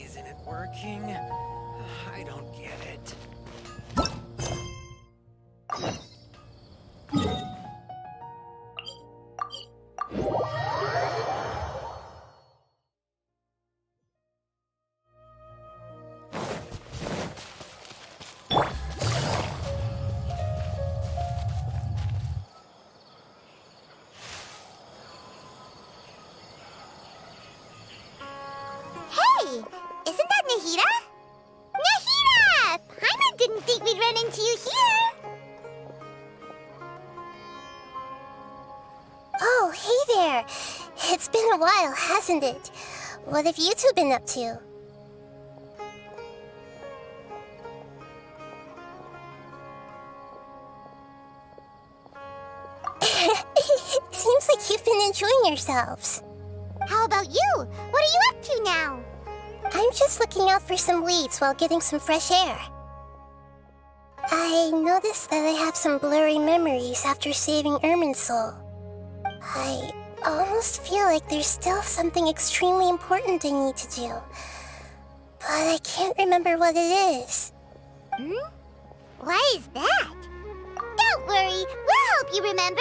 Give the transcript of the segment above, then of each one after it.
isn't it working? I don't get it. Hey! Isn't that Nahida? Nahida! Paimon didn't think we'd run into you here! Oh, hey there! It's been a while, hasn't it? What have you two been up to? Seems like you've been enjoying yourselves. How about you? What are you up to now? I'm just looking out for some weeds while getting some fresh air. I noticed that I have some blurry memories after saving Ermin's soul. I almost feel like there's still something extremely important I need to do. But I can't remember what it is. Why is that? Don't worry, we'll help you remember.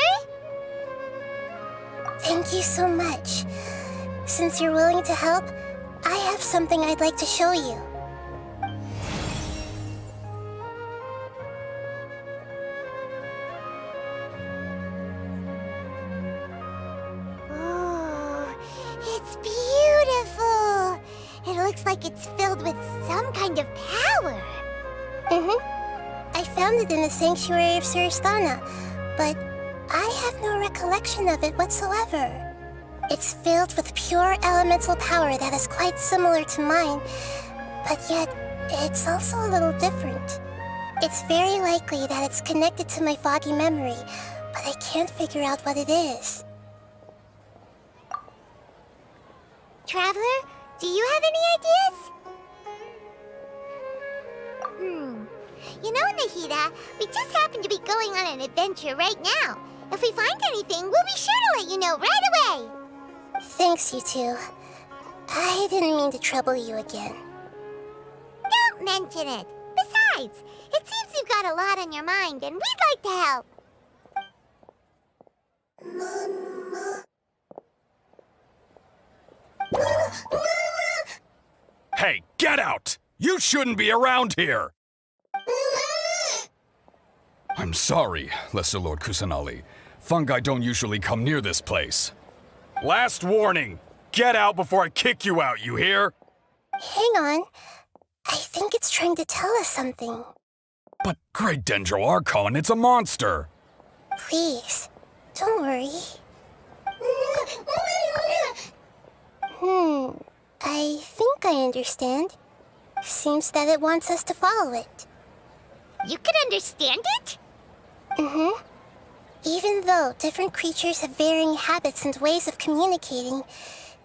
Thank you so much. Since you're willing to help, I have something I'd like to show you. Oh, it's beautiful. It looks like it's filled with some kind of power. I found it in the sanctuary of Suristana, but I have no recollection of it whatsoever. It's filled with pure elemental power that is quite similar to mine, but yet it's also a little different. It's very likely that it's connected to my foggy memory, but I can't figure out what it is. Traveler, do you have any ideas? You know, Nahida, we just happen to be going on an adventure right now. If we find anything, we'll be sure to let you know right away. Thanks, you two. I didn't mean to trouble you again. Don't mention it. Besides, it seems you've got a lot on your mind, and we'd like to help. Hey, get out! You shouldn't be around here! I'm sorry, Lesser Lord Kusanali. Fungi don't usually come near this place. Last warning! Get out before I kick you out, you hear? Hang on. I think it's trying to tell us something. But Great Dendro Archon, it's a monster! Please, don't worry. I think I understand. Seems that it wants us to follow it. You can understand it? Even though different creatures have varying habits and ways of communicating,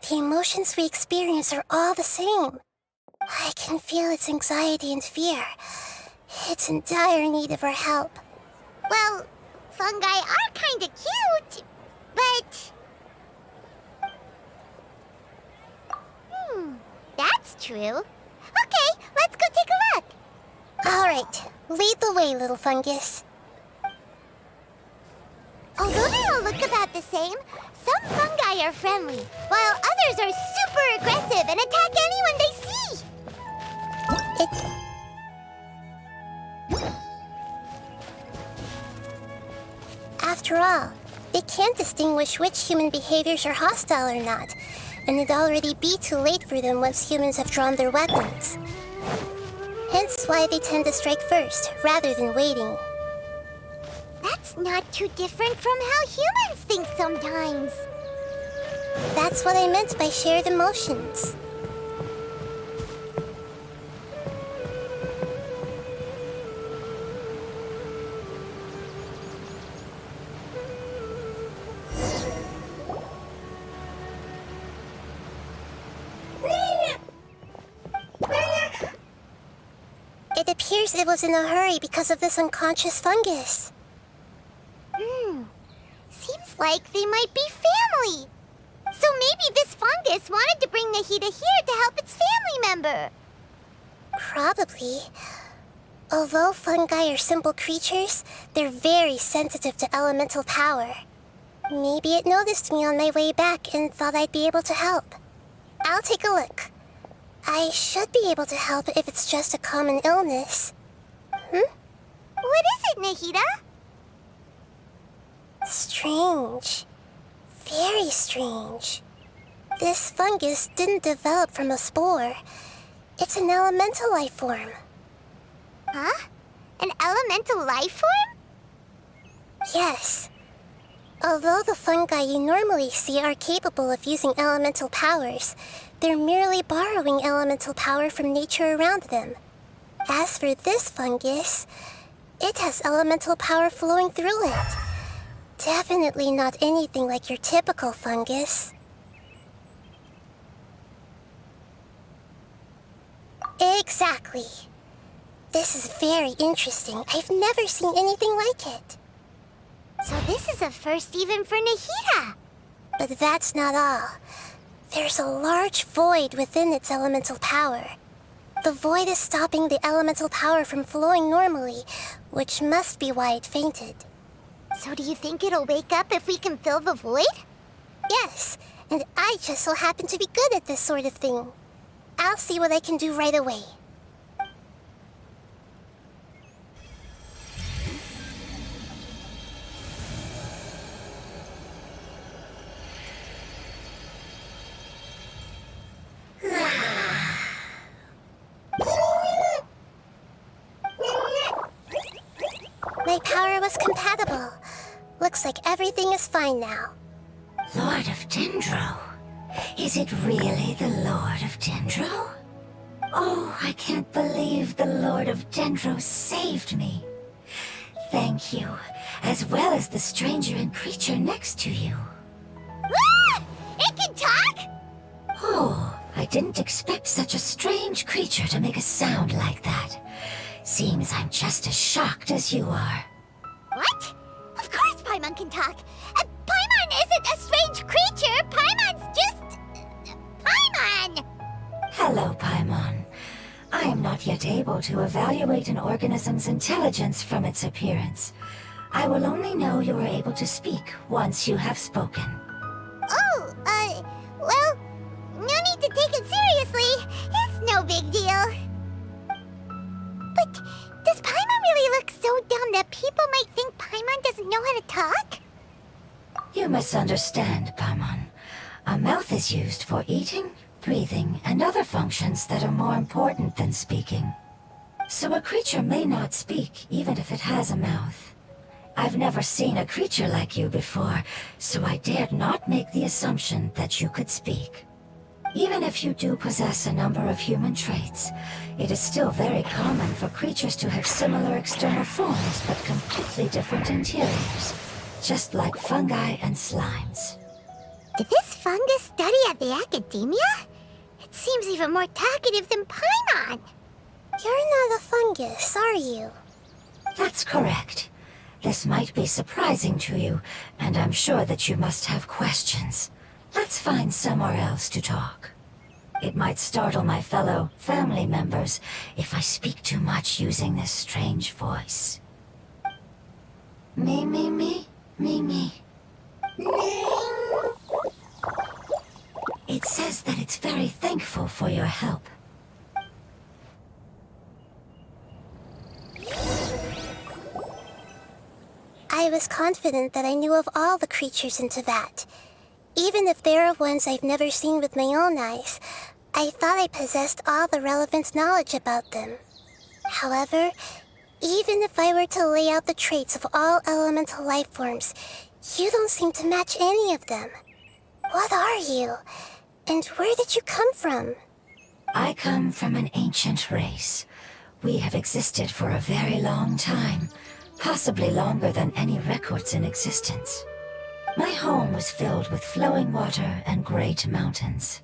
the emotions we experience are all the same. I can feel its anxiety and fear. It's in dire need of our help. Well, fungi are kinda cute, but... that's true. Okay, let's go take a look. All right, lead the way, little fungus. Although they all look about the same, some fungi are friendly, while others are super aggressive and attack anyone they see. After all, they can't distinguish which human behaviors are hostile or not, and it'd already be too late for them once humans have drawn their weapons. Hence why they tend to strike first, rather than waiting. That's not too different from how humans think sometimes. That's what I meant by shared emotions. It appears it was in a hurry because of this unconscious fungus. Seems like they might be family. So maybe this fungus wanted to bring Nahida here to help its family member. Probably. Although fungi are simple creatures, they're very sensitive to elemental power. Maybe it noticed me on my way back and thought I'd be able to help. I'll take a look. I should be able to help if it's just a common illness. What is it, Nahida? Strange. Very strange. This fungus didn't develop from a spore. It's an elemental life form. Huh? An elemental life form? Yes. Although the fungi you normally see are capable of using elemental powers, they're merely borrowing elemental power from nature around them. As for this fungus, it has elemental power flowing through it. Definitely not anything like your typical fungus. Exactly. This is very interesting. I've never seen anything like it. So this is a first even for Nahida. But that's not all. There's a large void within its elemental power. The void is stopping the elemental power from flowing normally, which must be why it fainted. So do you think it'll wake up if we can fill the void? Yes, and I just so happen to be good at this sort of thing. I'll see what I can do right away. My power was compatible. Looks like everything is fine now. Lord of Dendro? Is it really the Lord of Dendro? Oh, I can't believe the Lord of Dendro saved me. Thank you, as well as the stranger and creature next to you. Ah! It can talk? Oh, I didn't expect such a strange creature to make a sound like that. Seems I'm just as shocked as you are. What? Of course Paimon can talk. Paimon isn't a strange creature. Paimon's just... Paimon! Hello, Paimon. I am not yet able to evaluate an organism's intelligence from its appearance. I will only know you are able to speak once you have spoken. Oh, well, no need to take it seriously. It's no big deal. But does Paimon really look so dumb that people might think Paimon doesn't know how to talk? You misunderstand, Paimon. A mouth is used for eating, breathing, and other functions that are more important than speaking. So a creature may not speak, even if it has a mouth. I've never seen a creature like you before, so I dared not make the assumption that you could speak. Even if you do possess a number of human traits, it is still very common for creatures to have similar external forms but completely different interiors, just like fungi and slimes. Did this fungus study at the academia? It seems even more talkative than Paimon. You're not a fungus, are you? That's correct. This might be surprising to you, and I'm sure that you must have questions. Let's find somewhere else to talk. It might startle my fellow family members if I speak too much using this strange voice. Me, me, me, me, me. It says that it's very thankful for your help. I was confident that I knew of all the creatures in Teyvat. Even if there are ones I've never seen with my own eyes, I thought I possessed all the relevant knowledge about them. However, even if I were to lay out the traits of all elemental life forms, you don't seem to match any of them. What are you? And where did you come from? I come from an ancient race. We have existed for a very long time, possibly longer than any records in existence. My home was filled with flowing water and great mountains.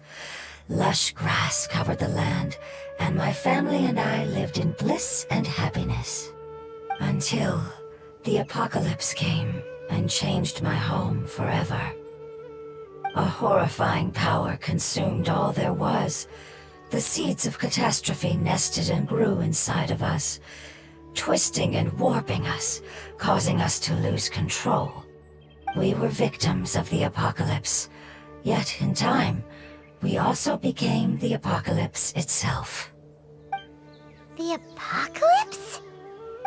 Lush grass covered the land, and my family and I lived in bliss and happiness. Until the apocalypse came and changed my home forever. A horrifying power consumed all there was, The seeds of catastrophe nested and grew inside of us, twisting and warping us, causing us to lose control. We were victims of the apocalypse, yet in time, we also became the apocalypse itself. The apocalypse?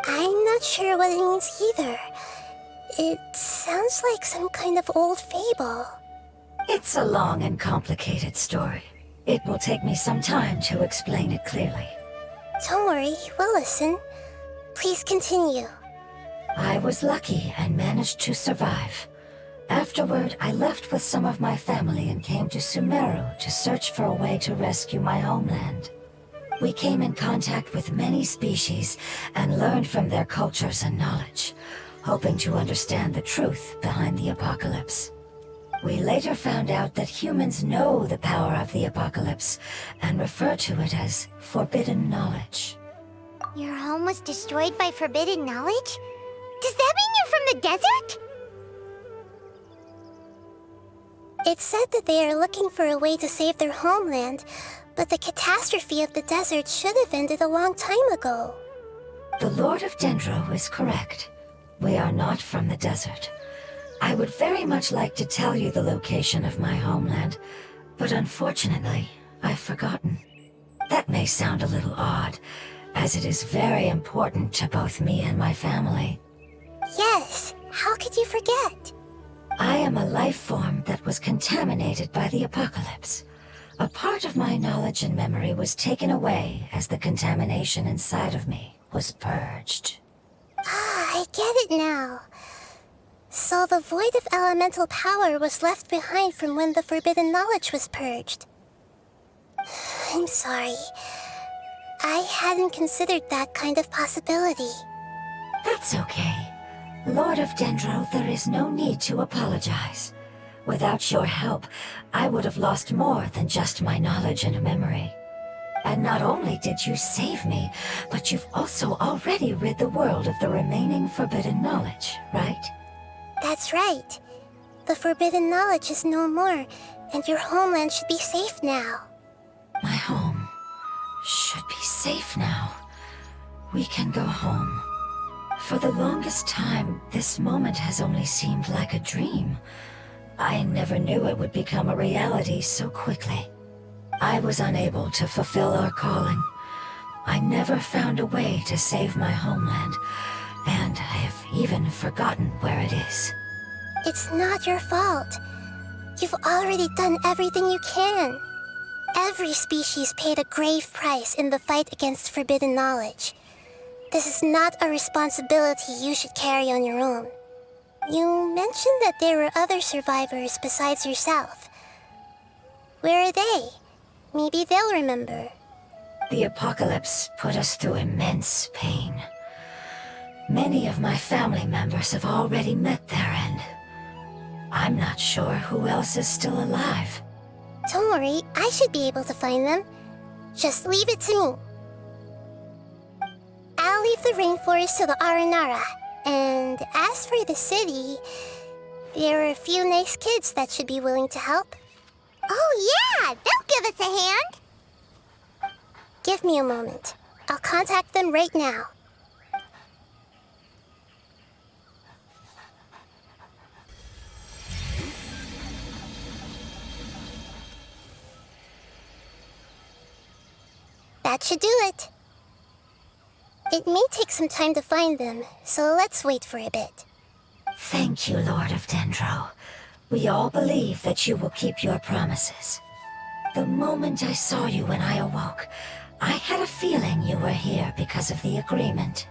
I'm not sure what it means either. It sounds like some kind of old fable. It's a long and complicated story. It will take me some time to explain it clearly. Don't worry, we'll listen. Please continue. I was lucky and managed to survive. Afterward, I left with some of my family and came to Sumeru to search for a way to rescue my homeland. We came in contact with many species and learned from their cultures and knowledge, hoping to understand the truth behind the apocalypse. We later found out that humans know the power of the apocalypse and refer to it as forbidden knowledge. Your home was destroyed by forbidden knowledge? Does that mean you're from the desert? It's said that they are looking for a way to save their homeland, but the catastrophe of the desert should have ended a long time ago. The Lord of Dendro is correct. We are not from the desert. I would very much like to tell you the location of my homeland, but unfortunately, I've forgotten. That may sound a little odd, as it is very important to both me and my family. Yes, how could you forget? I am a life form that was contaminated by the apocalypse. A part of my knowledge and memory was taken away as the contamination inside of me was purged. Ah, I get it now. So the void of elemental power was left behind from when the forbidden knowledge was purged. I'm sorry. I hadn't considered that kind of possibility. That's okay. Lord of Dendro, there is no need to apologize. Without your help, I would have lost more than just my knowledge and memory. And not only did you save me, but you've also already rid the world of the remaining forbidden knowledge, right? That's right. The forbidden knowledge is no more, and your homeland should be safe now. My home should be safe now. We can go home. For the longest time, this moment has only seemed like a dream. I never knew it would become a reality so quickly. I was unable to fulfill our calling. I never found a way to save my homeland, and I have even forgotten where it is. It's not your fault. You've already done everything you can. Every species paid a grave price in the fight against forbidden knowledge. This is not a responsibility you should carry on your own. You mentioned that there were other survivors besides yourself. Where are they? Maybe they'll remember. The apocalypse put us through immense pain. Many of my family members have already met their end. I'm not sure who else is still alive. Don't worry, I should be able to find them. Just leave it to me. I'll leave the rainforest to the Aranara. And as for the city, there are a few nice kids that should be willing to help. Oh yeah, they'll give us a hand. Give me a moment. I'll contact them right now. That should do it. It may take some time to find them, so let's wait for a bit. Thank you, Lord of Dendro. We all believe that you will keep your promises. The moment I saw you when I awoke, I had a feeling you were here because of the agreement.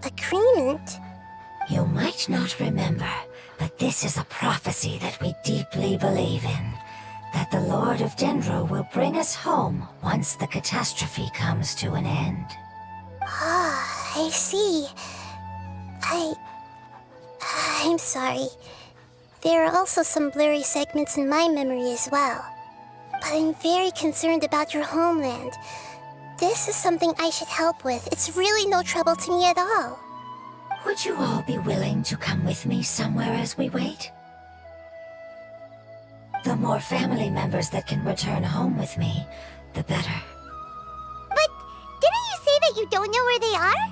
Agreement? You might not remember, but this is a prophecy that we deeply believe in. That the Lord of Dendro will bring us home once the catastrophe comes to an end. Ah, I see. I'm sorry. There are also some blurry segments in my memory as well. But I'm very concerned about your homeland. This is something I should help with. It's really no trouble to me at all. Would you all be willing to come with me somewhere as we wait? The more family members that can return home with me, the better. But didn't you say that you don't know where they are?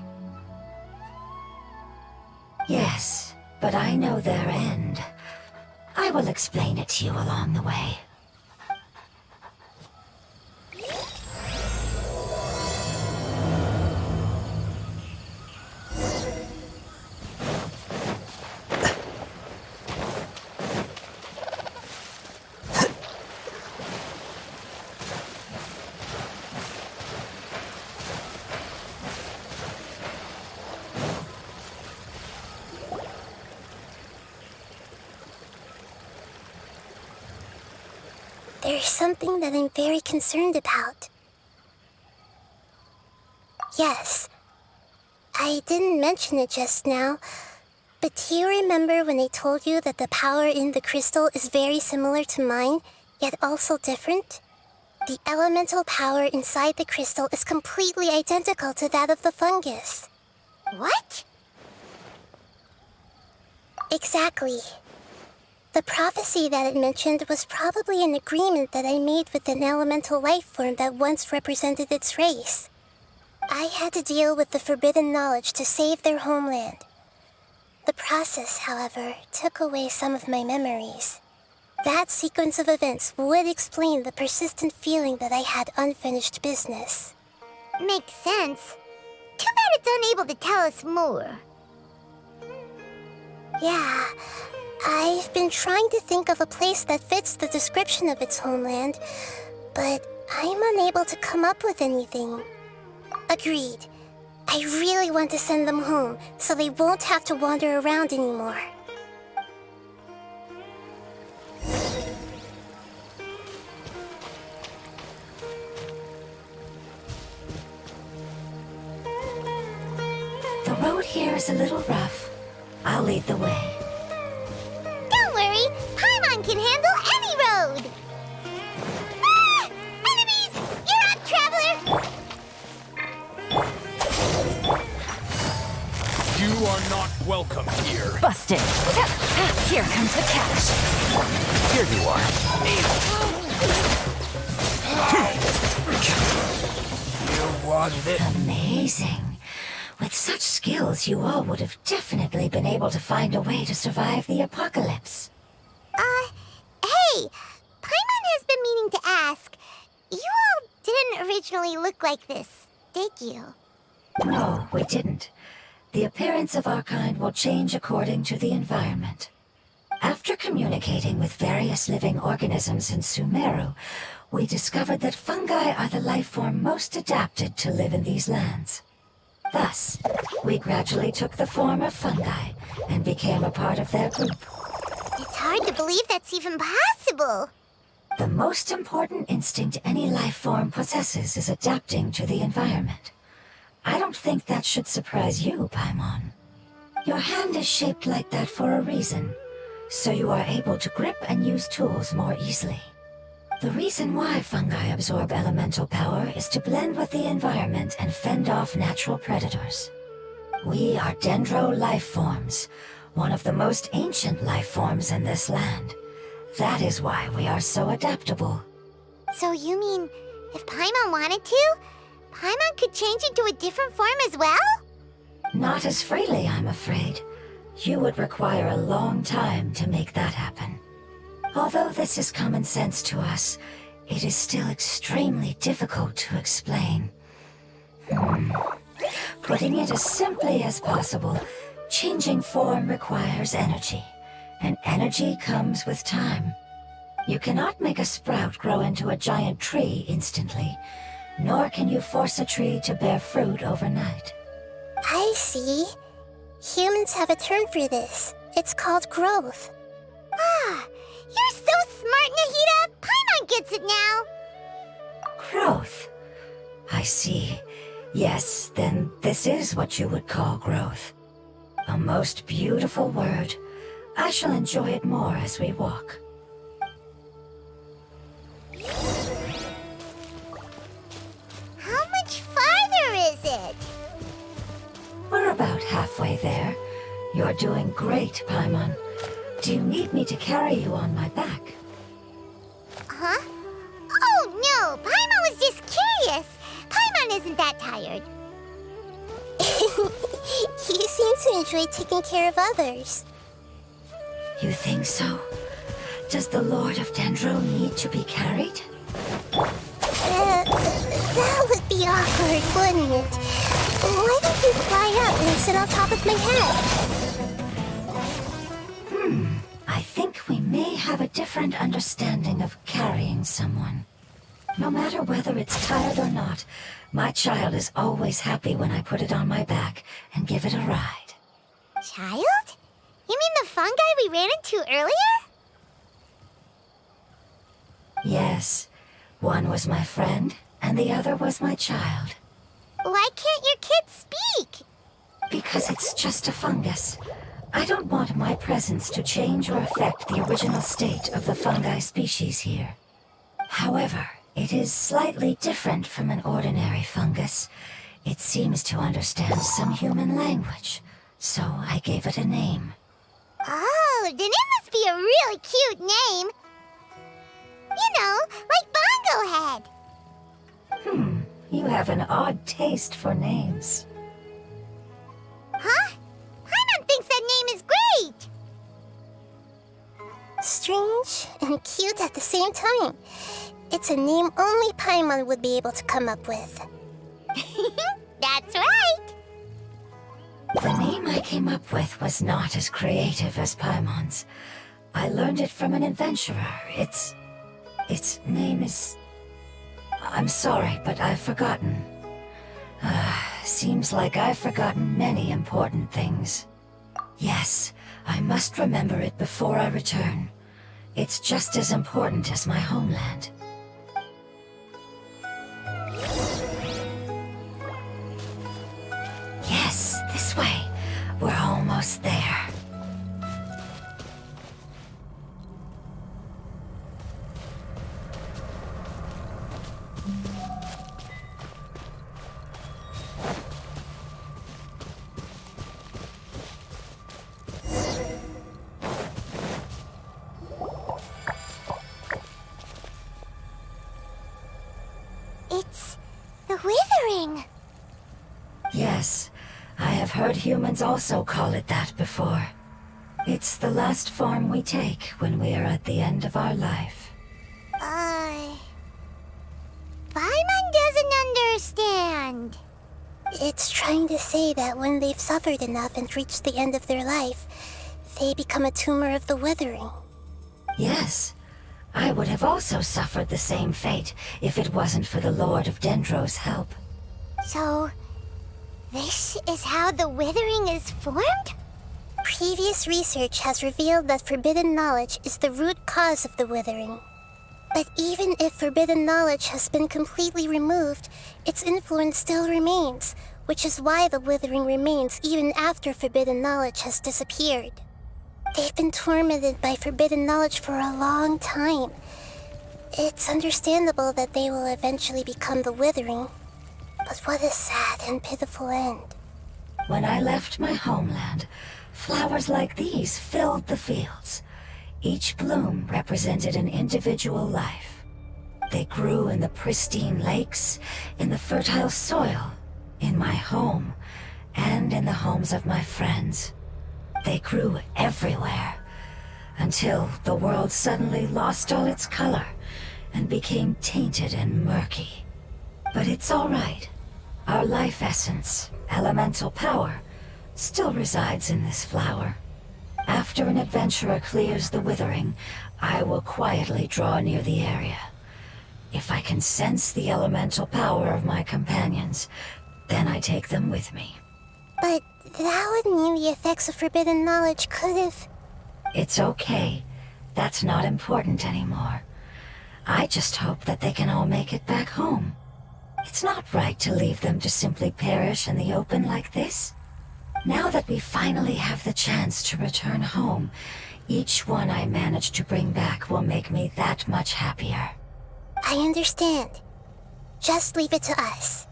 Yes, but I know their end. I will explain it to you along the way. There's something that I'm very concerned about. Yes, I didn't mention it just now, but do you remember when I told you that the power in the crystal is very similar to mine, yet also different? The elemental power inside the crystal is completely identical to that of the fungus. What? Exactly. The prophecy that it mentioned was probably an agreement that I made with an elemental life form that once represented its race. I had to deal with the forbidden knowledge to save their homeland. The process, however, took away some of my memories. That sequence of events would explain the persistent feeling that I had unfinished business. Makes sense. Too bad it's unable to tell us more. Yeah, I've been trying to think of a place that fits the description of its homeland, but I'm unable to come up with anything. Agreed. I really want to send them home, so they won't have to wander around anymore. The road here is a little rough. I'll lead the way. Don't worry, Paimon can handle any road! Ah! Enemies! You're up, traveler! You are not welcome here. Busted. Here comes the catch. Here you are. You wanted it. Amazing. With such skills, you all would have definitely been able to find a way to survive the apocalypse. Hey! Paimon has been meaning to ask. You all didn't originally look like this, did you? No, we didn't. The appearance of our kind will change according to the environment. After communicating with various living organisms in Sumeru, we discovered that fungi are the life form most adapted to live in these lands. Thus, we gradually took the form of fungi and became a part of their group. It's hard to believe that's even possible. The most important instinct any life form possesses is adapting to the environment. I don't think that should surprise you, Paimon. Your hand is shaped like that for a reason, so you are able to grip and use tools more easily. The reason why fungi absorb elemental power is to blend with the environment and fend off natural predators. We are dendro life forms, one of the most ancient life forms in this land. That is why we are so adaptable. So you mean, if Paimon wanted to, Paimon could change into a different form as well? Not as freely, I'm afraid. You would require a long time to make that happen. Although this is common sense to us, it is still extremely difficult to explain. Putting it as simply as possible, changing form requires energy, and energy comes with time. You cannot make a sprout grow into a giant tree instantly, nor can you force a tree to bear fruit overnight. I see. Humans have a term for this. It's called growth. Ah, you're so smart, Nahida! Paimon gets it now! Growth. I see. Yes, then this is what you would call growth. A most beautiful word. I shall enjoy it more as we walk. How much farther is it? We're about halfway there. You're doing great, Paimon. Do you need me to carry you on my back? also enjoy taking care of others. You think so? Does the Lord of Dendro need to be carried? That would be awkward, wouldn't it? Why don't you fly up and sit on top of my head? I think we may have a different understanding of carrying someone. No matter whether it's tired or not, my child is always happy when I put it on my back and give it a ride. Child? You mean the fungi we ran into earlier? Yes, one was my friend, and the other was my child. Why can't your kid speak? Because it's just a fungus. I don't want my presence to change or affect the original state of the fungi species here. However, it is slightly different from an ordinary fungus. It seems to understand some human language, so I gave it a name. Oh, then it must be a really cute name. You know, like Bongo Head. You have an odd taste for names. Huh? Paimon thinks that name is great! Strange and cute at the same time. It's a name only Paimon would be able to come up with. That's right! The name I came up with was not as creative as Paimon's. I learned it from an adventurer. Its name is... I'm sorry, but I've forgotten. Seems like I've forgotten many important things. Yes, I must remember it before I return. It's just as important as my homeland. Yes, this way. We're almost there. It's the Withering. Yes, I have heard humans also call it that before. It's the last form we take when we are at the end of our life. Paimon doesn't understand. It's trying to say that when they've suffered enough and reached the end of their life, they become a tumor of the Withering. Yes, I would have also suffered the same fate if it wasn't for the Lord of Dendro's help. So, this is how the Withering is formed? Previous research has revealed that forbidden knowledge is the root cause of the Withering. But even if forbidden knowledge has been completely removed, its influence still remains, which is why the Withering remains even after forbidden knowledge has disappeared. They've been tormented by forbidden knowledge for a long time. It's understandable that they will eventually become the Withering. But what a sad and pitiful end. When I left my homeland, flowers like these filled the fields. Each bloom represented an individual life. They grew in the pristine lakes, in the fertile soil, in my home, and in the homes of my friends. They grew everywhere, until the world suddenly lost all its color and became tainted and murky. But it's all right. Our life essence, elemental power, still resides in this flower. After an adventurer clears the Withering, I will quietly draw near the area. If I can sense the elemental power of my companions, then I take them with me. But that would mean the effects of forbidden knowledge could have... It's okay. That's not important anymore. I just hope that they can all make it back home. It's not right to leave them to simply perish in the open like this. Now that we finally have the chance to return home, each one I manage to bring back will make me that much happier. I understand. Just leave it to us.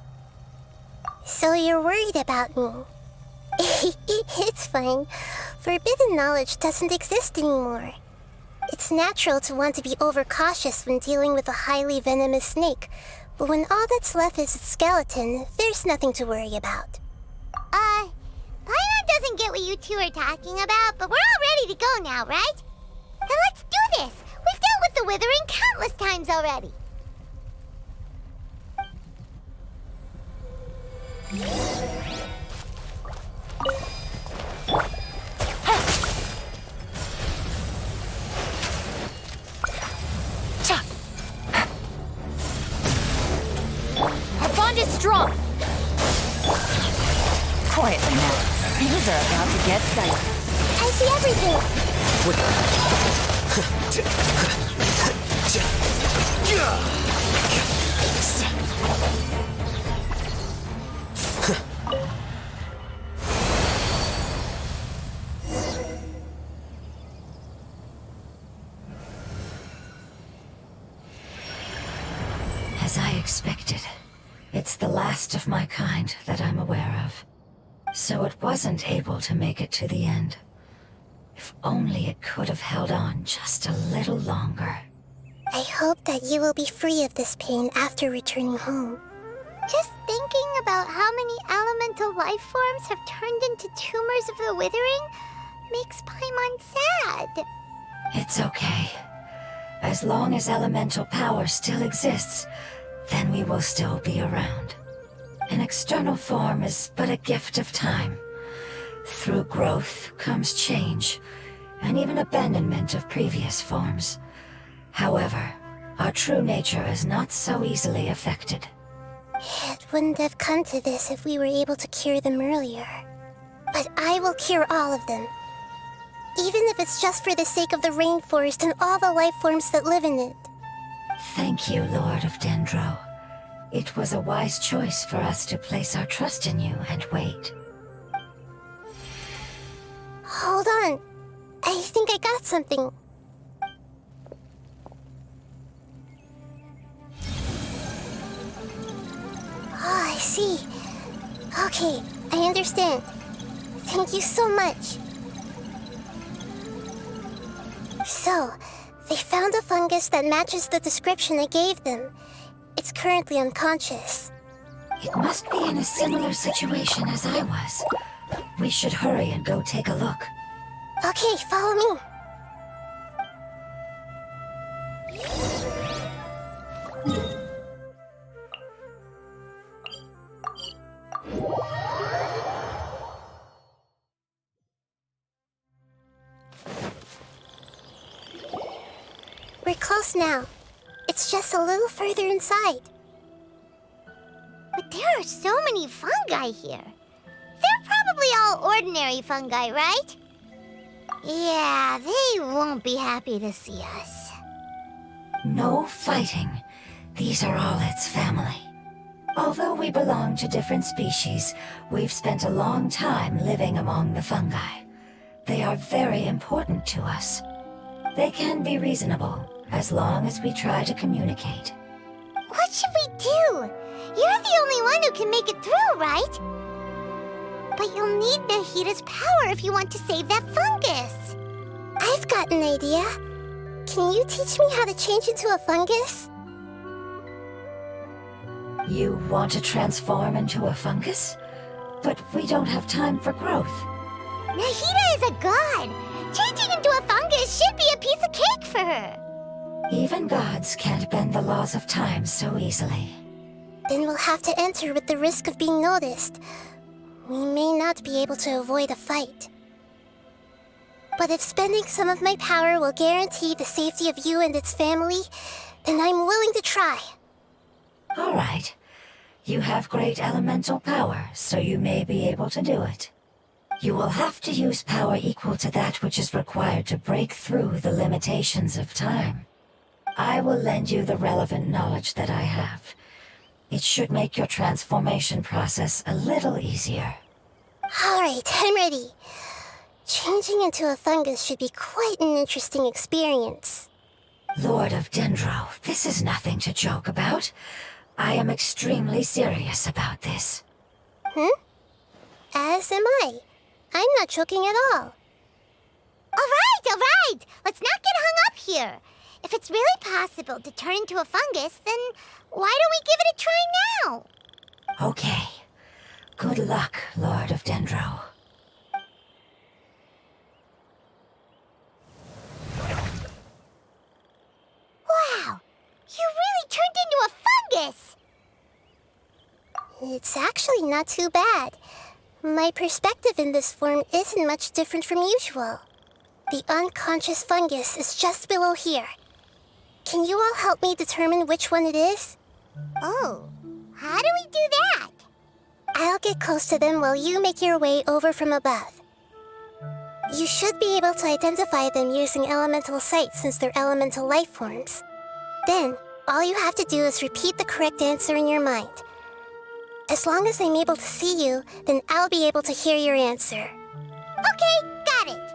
So you're worried about me? It's fine. Forbidden knowledge doesn't exist anymore. It's natural to want to be overcautious when dealing with a highly venomous snake, but when all that's left is its skeleton, there's nothing to worry about. Paimon doesn't get what you two are talking about, but we're all ready to go now, right? Then let's do this! We've dealt with the Withering countless times already! Our bond is strong. Quietly now. Things are about to get silent. I see everything! As I expected, it's the last of my kind that I'm aware of. So it wasn't able to make it to the end. If only it could have held on just a little longer. I hope that you will be free of this pain after returning home. Just thinking about how many elemental life forms have turned into tumors of the Withering makes Paimon sad. It's okay. As long as elemental power still exists, then we will still be around. An external form is but a gift of time. Through growth comes change, and even abandonment of previous forms. However, our true nature is not so easily affected. It wouldn't have come to this if we were able to cure them earlier. But I will cure all of them. Even if it's just for the sake of the rainforest and all the life forms that live in it. Thank you, Lord of Dendro. It was a wise choice for us to place our trust in you and wait. Hold on. I think I got something. Oh, I see. Okay, I understand. Thank you so much. So, they found a fungus that matches the description I gave them. It's currently unconscious. It must be in a similar situation as I was. We should hurry and go take a look. Okay, follow me. We're close now. It's just a little further inside. But there are so many fungi here. They're probably all ordinary fungi, right? Yeah, they won't be happy to see us. No fighting. These are all its family. Although we belong to different species, we've spent a long time living among the fungi. They are very important to us. They can be reasonable, as long as we try to communicate. What should we do? You're the only one who can make it through, right? But you'll need Nahida's power if you want to save that fungus. I've got an idea. Can you teach me how to change into a fungus? You want to transform into a fungus? But we don't have time for growth. Nahida is a god. Changing into a fungus should be a piece of cake for her. Even gods can't bend the laws of time so easily. Then we'll have to enter with the risk of being noticed. We may not be able to avoid a fight. But if spending some of my power will guarantee the safety of you and its family, then I'm willing to try. All right. You have great elemental power, so you may be able to do it. You will have to use power equal to that which is required to break through the limitations of time. I will lend you the relevant knowledge that I have. It should make your transformation process a little easier. All right, I'm ready. Changing into a fungus should be quite an interesting experience. Lord of Dendro, this is nothing to joke about. I am extremely serious about this. As am I. I'm not joking at all. All right! Let's not get hung up here. If it's really possible to turn into a fungus, then why don't we give it a try now? Okay. Good luck, Lord of Dendro. It's actually not too bad. My perspective in this form isn't much different from usual. The unconscious fungus is just below here. Can you all help me determine which one it is? Oh, how do we do that? I'll get close to them while you make your way over from above. You should be able to identify them using elemental sight since they're elemental life forms. Then, all you have to do is repeat the correct answer in your mind. As long as I'm able to see you, then I'll be able to hear your answer. Okay, got it.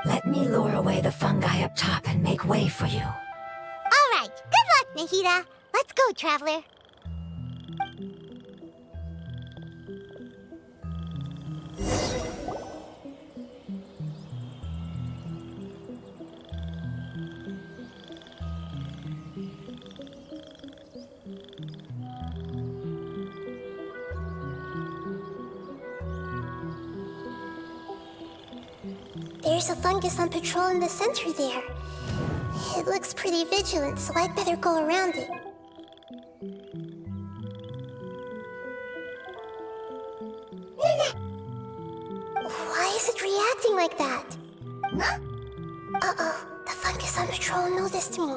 Let me lure away the fungi up top and make way for you. All right, good luck, Nahida. Let's go, Traveler. There's a fungus on patrol in the center there. It looks pretty vigilant, so I'd better go around it. Why is it reacting like that? Uh-oh, the fungus on patrol noticed me.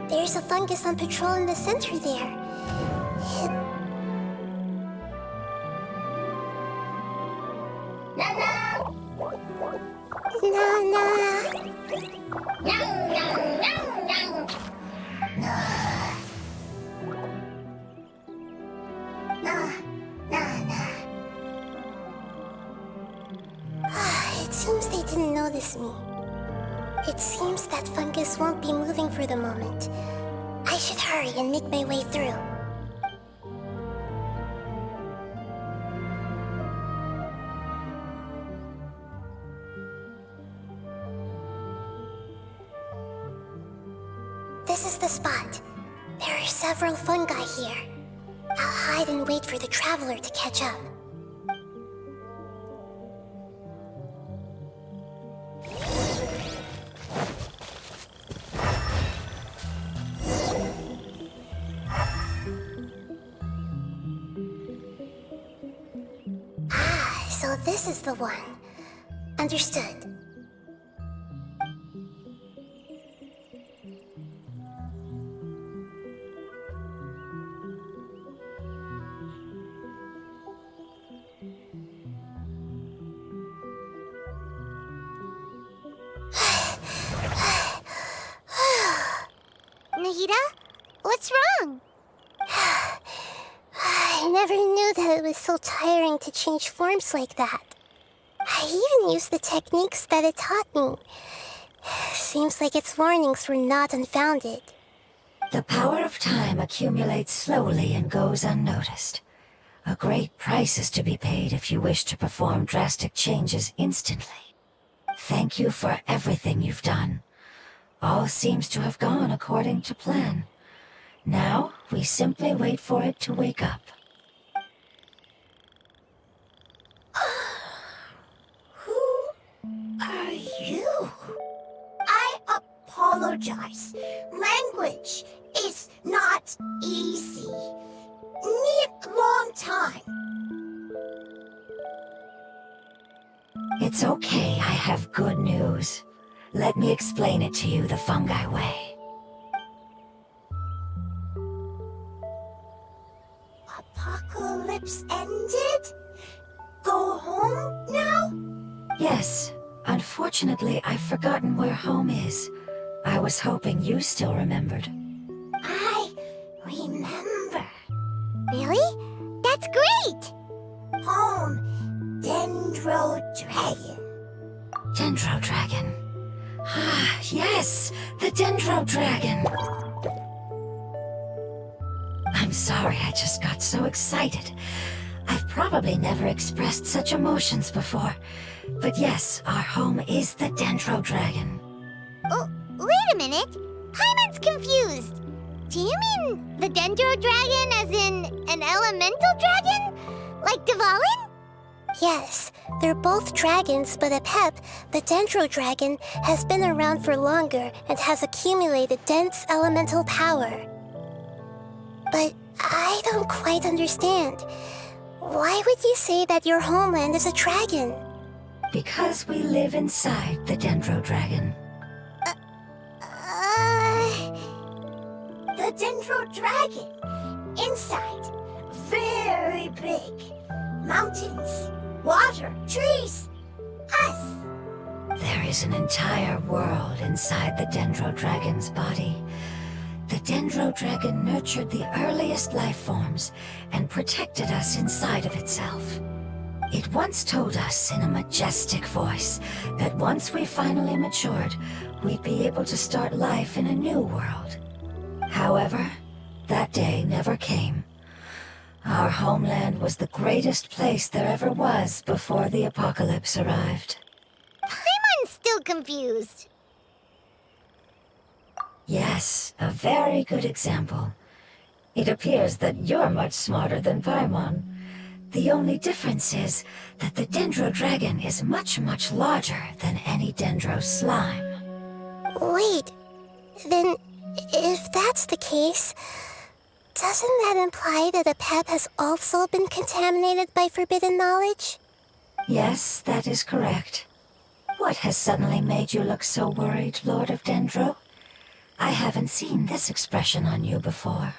There's a fungus on patrol in the center there. It seems they didn't notice me. It seems that fungus won't be moving for the moment. I should hurry and make my way through. This is the spot. There are several fungi here. I'll hide and wait for the traveler to catch up. So this is the one. Understood. Nahida? What's wrong? I never knew that it was so tiring to change forms like that. I even used the techniques that it taught me. Seems like its warnings were not unfounded. The power of time accumulates slowly and goes unnoticed. A great price is to be paid if you wish to perform drastic changes instantly. Thank you for everything you've done. All seems to have gone according to plan. Now, we simply wait for it to wake up. Who are you? I apologize. Language is not easy. Need long time. It's okay, I have good news. Let me explain it to you the fungi way. Apocalypse ended? Go home now? Yes. Unfortunately, I've forgotten where home is. I was hoping you still remembered. I remember. Really? That's great! Home, Dendro Dragon. Dendro Dragon. Ah, yes! The Dendro Dragon! I'm sorry, I just got so excited. I've probably never expressed such emotions before. But yes, our home is the Dendro Dragon. Oh, wait a minute. Paimon's confused. Do you mean the Dendro Dragon as in an elemental dragon? Like Dvalin? Yes, they're both dragons, but Apep, the Dendro Dragon, has been around for longer and has accumulated dense elemental power. But I don't quite understand. Why would you say that your homeland is a dragon? Because we live inside the Dendro Dragon. The Dendro Dragon. Inside. Very big. Mountains, water, trees. Us. There is an entire world inside the Dendro Dragon's body. The Dendro Dragon nurtured the earliest life forms and protected us inside of itself. It once told us in a majestic voice that once we finally matured, we'd be able to start life in a new world. However, that day never came. Our homeland was the greatest place there ever was before the apocalypse arrived. Paimon's still confused. Yes, a very good example. It appears that you're much smarter than Paimon. The only difference is that the Dendro Dragon is much, much larger than any Dendro slime. Wait, then if that's the case, doesn't that imply that Apep has also been contaminated by forbidden knowledge? Yes, that is correct. What has suddenly made you look so worried, Lord of Dendro? I haven't seen this expression on you before.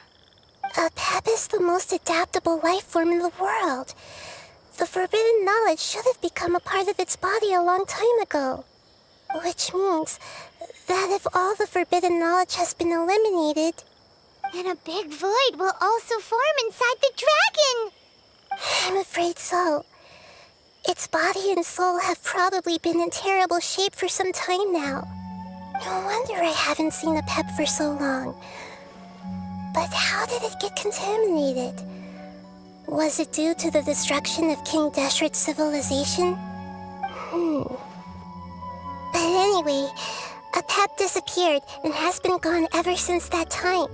Apep is the most adaptable life form in the world. The forbidden knowledge should have become a part of its body a long time ago. Which means that if all the forbidden knowledge has been eliminated, then a big void will also form inside the dragon! I'm afraid so. Its body and soul have probably been in terrible shape for some time now. No wonder I haven't seen Apep for so long. But how did it get contaminated? Was it due to the destruction of King Deshret's civilization? But anyway, Apep disappeared and has been gone ever since that time.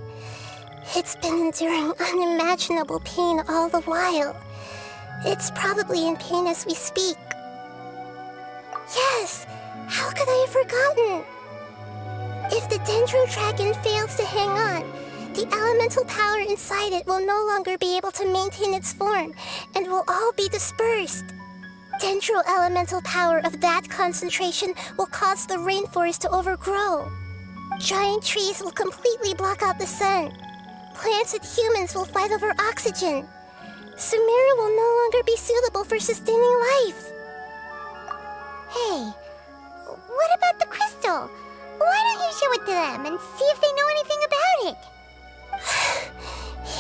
It's been enduring unimaginable pain all the while. It's probably in pain as we speak. Yes! How could I have forgotten? If the Dendro Dragon fails to hang on, the elemental power inside it will no longer be able to maintain its form and will all be dispersed. Dendro elemental power of that concentration will cause the rainforest to overgrow. Giant trees will completely block out the sun. Plants and humans will fight over oxygen. Sumeru will no longer be suitable for sustaining life. Hey, what about the crystal? Why don't you show it to them and see if they know anything about it?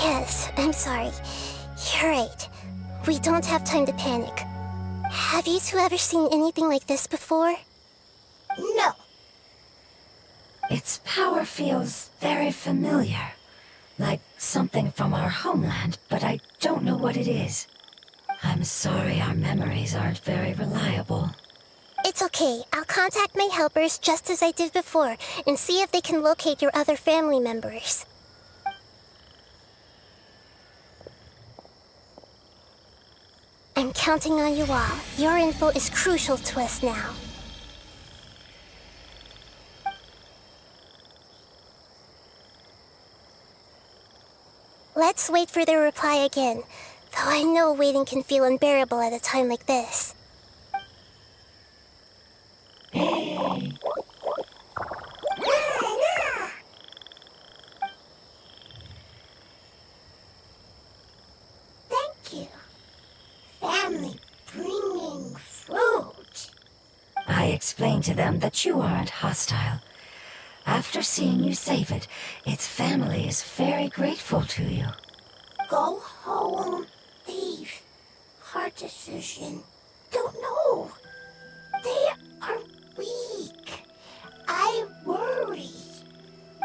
Yes, I'm sorry. You're right. We don't have time to panic. Have you two ever seen anything like this before? No. Its power feels very familiar. Like something from our homeland, but I don't know what it is. I'm sorry our memories aren't very reliable. It's okay. I'll contact my helpers just as I did before and see if they can locate your other family members. I'm counting on you all. Your info is crucial to us now. Let's wait for their reply again, though I know waiting can feel unbearable at a time like this. Thank you. Family bringing fruit. I explained to them that you aren't hostile. After seeing you save it, its family is very grateful to you. Go home. Leave. Hard decision. Don't know. They are weak. I worry.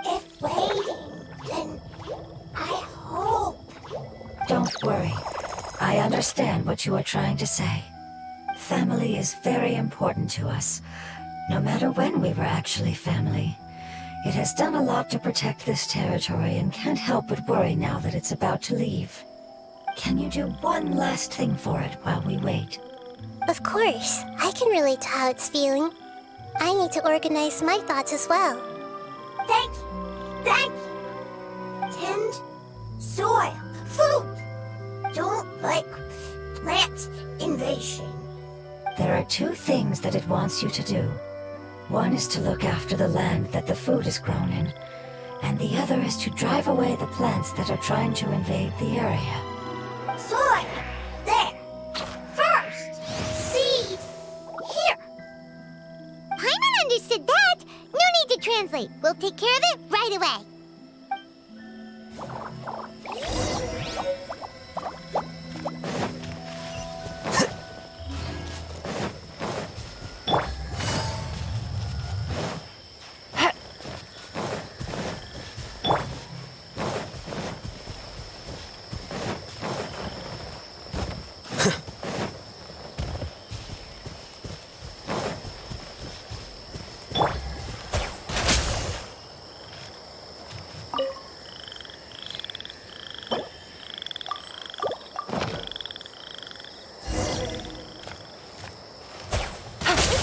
If waiting, then I hope. Don't worry. I understand. understand what you are trying to say. Family is very important to us, no matter when we were actually family. It has done a lot to protect this territory and can't help but worry now that it's about to leave. Can you do one last thing for it while we wait? Of course, I can relate to how it's feeling. I need to organize my thoughts as well. Thank you. Thank you. Tend soil. Food. Don't like plant invasion. There are two things that it wants you to do. One is to look after the land that the food is grown in, and the other is to drive away the plants that are trying to invade the area. Soil. There. First. Seed. Here. Paimon understood that. No need to translate. We'll take care of it right away.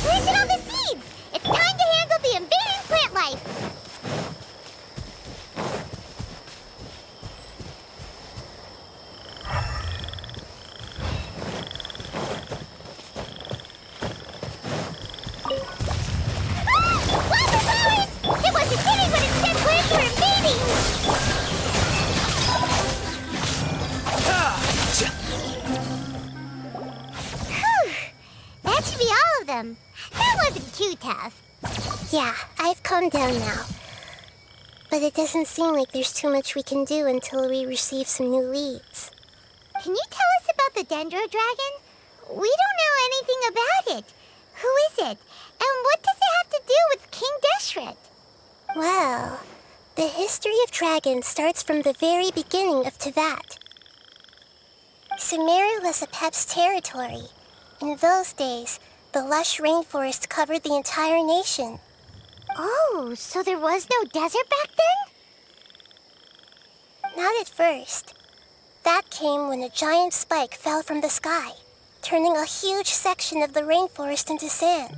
Planted all the seeds! It's time to handle the invading plant life! Ah! Wildflowers! It wasn't kidding when it said plants were invading! Whew! That should be all of them. That wasn't too tough. Yeah, I've calmed down now. But it doesn't seem like there's too much we can do until we receive some new leads. Can you tell us about the Dendro Dragon? We don't know anything about it. Who is it? And what does it have to do with King Deshret? Well, the history of dragons starts from the very beginning of Teyvat. Sumeru was Apep's territory. In those days, the lush rainforest covered the entire nation. Oh, so there was no desert back then? Not at first. That came when a giant spike fell from the sky, turning a huge section of the rainforest into sand.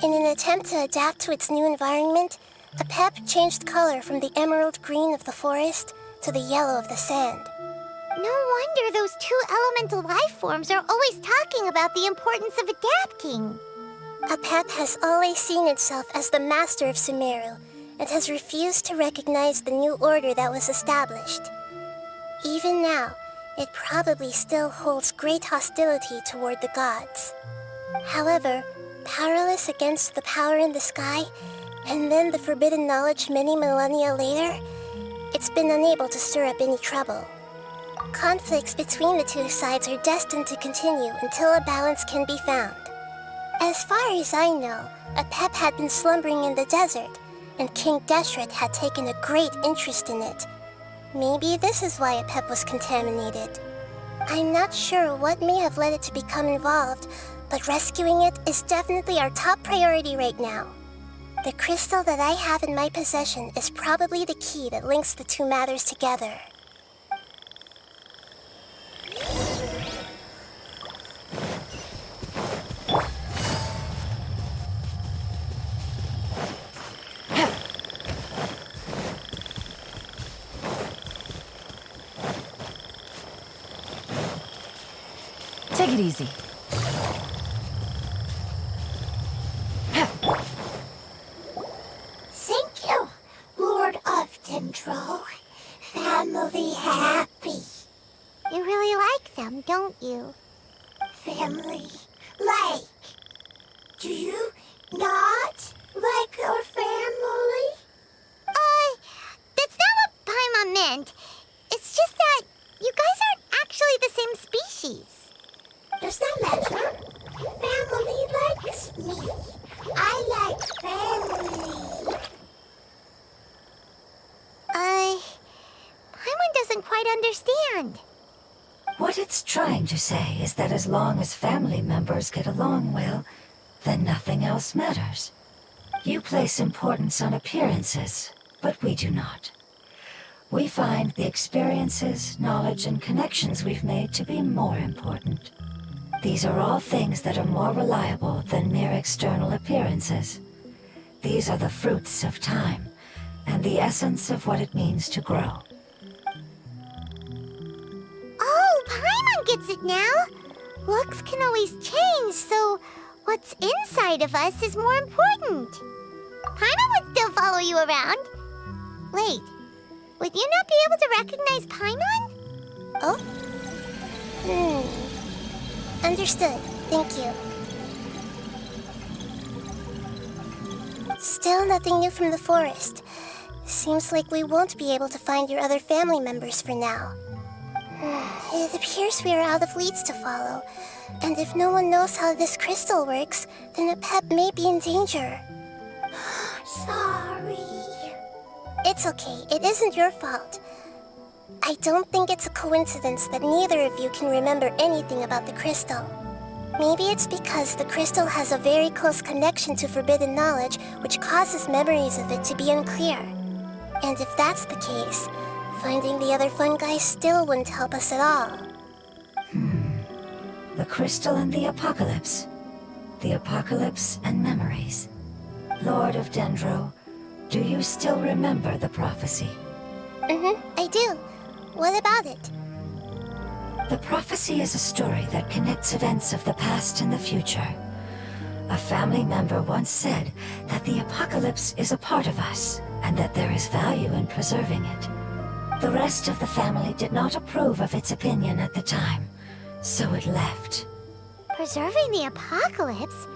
In an attempt to adapt to its new environment, Apep changed color from the emerald green of the forest to the yellow of the sand. No wonder those two elemental life forms are always talking about the importance of adapting. Apep has always seen itself as the master of Sumeru and has refused to recognize the new order that was established. Even now, it probably still holds great hostility toward the gods. However, powerless against the power in the sky, and then the forbidden knowledge many millennia later, it's been unable to stir up any trouble. Conflicts between the two sides are destined to continue until a balance can be found. As far as I know, Apep had been slumbering in the desert, and King Deshret had taken a great interest in it. Maybe this is why Apep was contaminated. I'm not sure what may have led it to become involved, but rescuing it is definitely our top priority right now. The crystal that I have in my possession is probably the key that links the two matters together. Take it easy. Thank you, Lord of Dendro. Family happy. You really like them, don't you? Family like. Do you not like your family? That's not what Paimon meant. It's just that you guys aren't actually the same species. Does that matter? Family likes me. I like family. Paimon doesn't quite understand. What What it's trying to say is that as long as family members get along well, then nothing else matters. You place importance on appearances, but we do not. We find the experiences, knowledge, and connections we've made to be more important. These are all things that are more reliable than mere external appearances. These are the fruits of time, and the essence of what it means to grow. Oh, Paimon gets it now! Looks can always change, so what's inside of us is more important. Paimon would still follow you around. Wait, would you not be able to recognize Paimon? Oh? Understood. Thank you. Still nothing new from the forest. Seems like we won't be able to find your other family members for now. It appears we are out of leads to follow, and if no one knows how this crystal works, then a pet may be in danger. Sorry. It's okay, it isn't your fault. I don't think it's a coincidence that neither of you can remember anything about the crystal. Maybe it's because the crystal has a very close connection to forbidden knowledge, which causes memories of it to be unclear. And if that's the case, finding the other fungi still wouldn't help us at all. The crystal and the apocalypse. The apocalypse and memories. Lord of Dendro, do you still remember the prophecy? I do. What about it? The prophecy is a story that connects events of the past and the future. A family member once said that the apocalypse is a part of us, and that there is value in preserving it. The rest of the family did not approve of its opinion at the time, so it left. Preserving the apocalypse?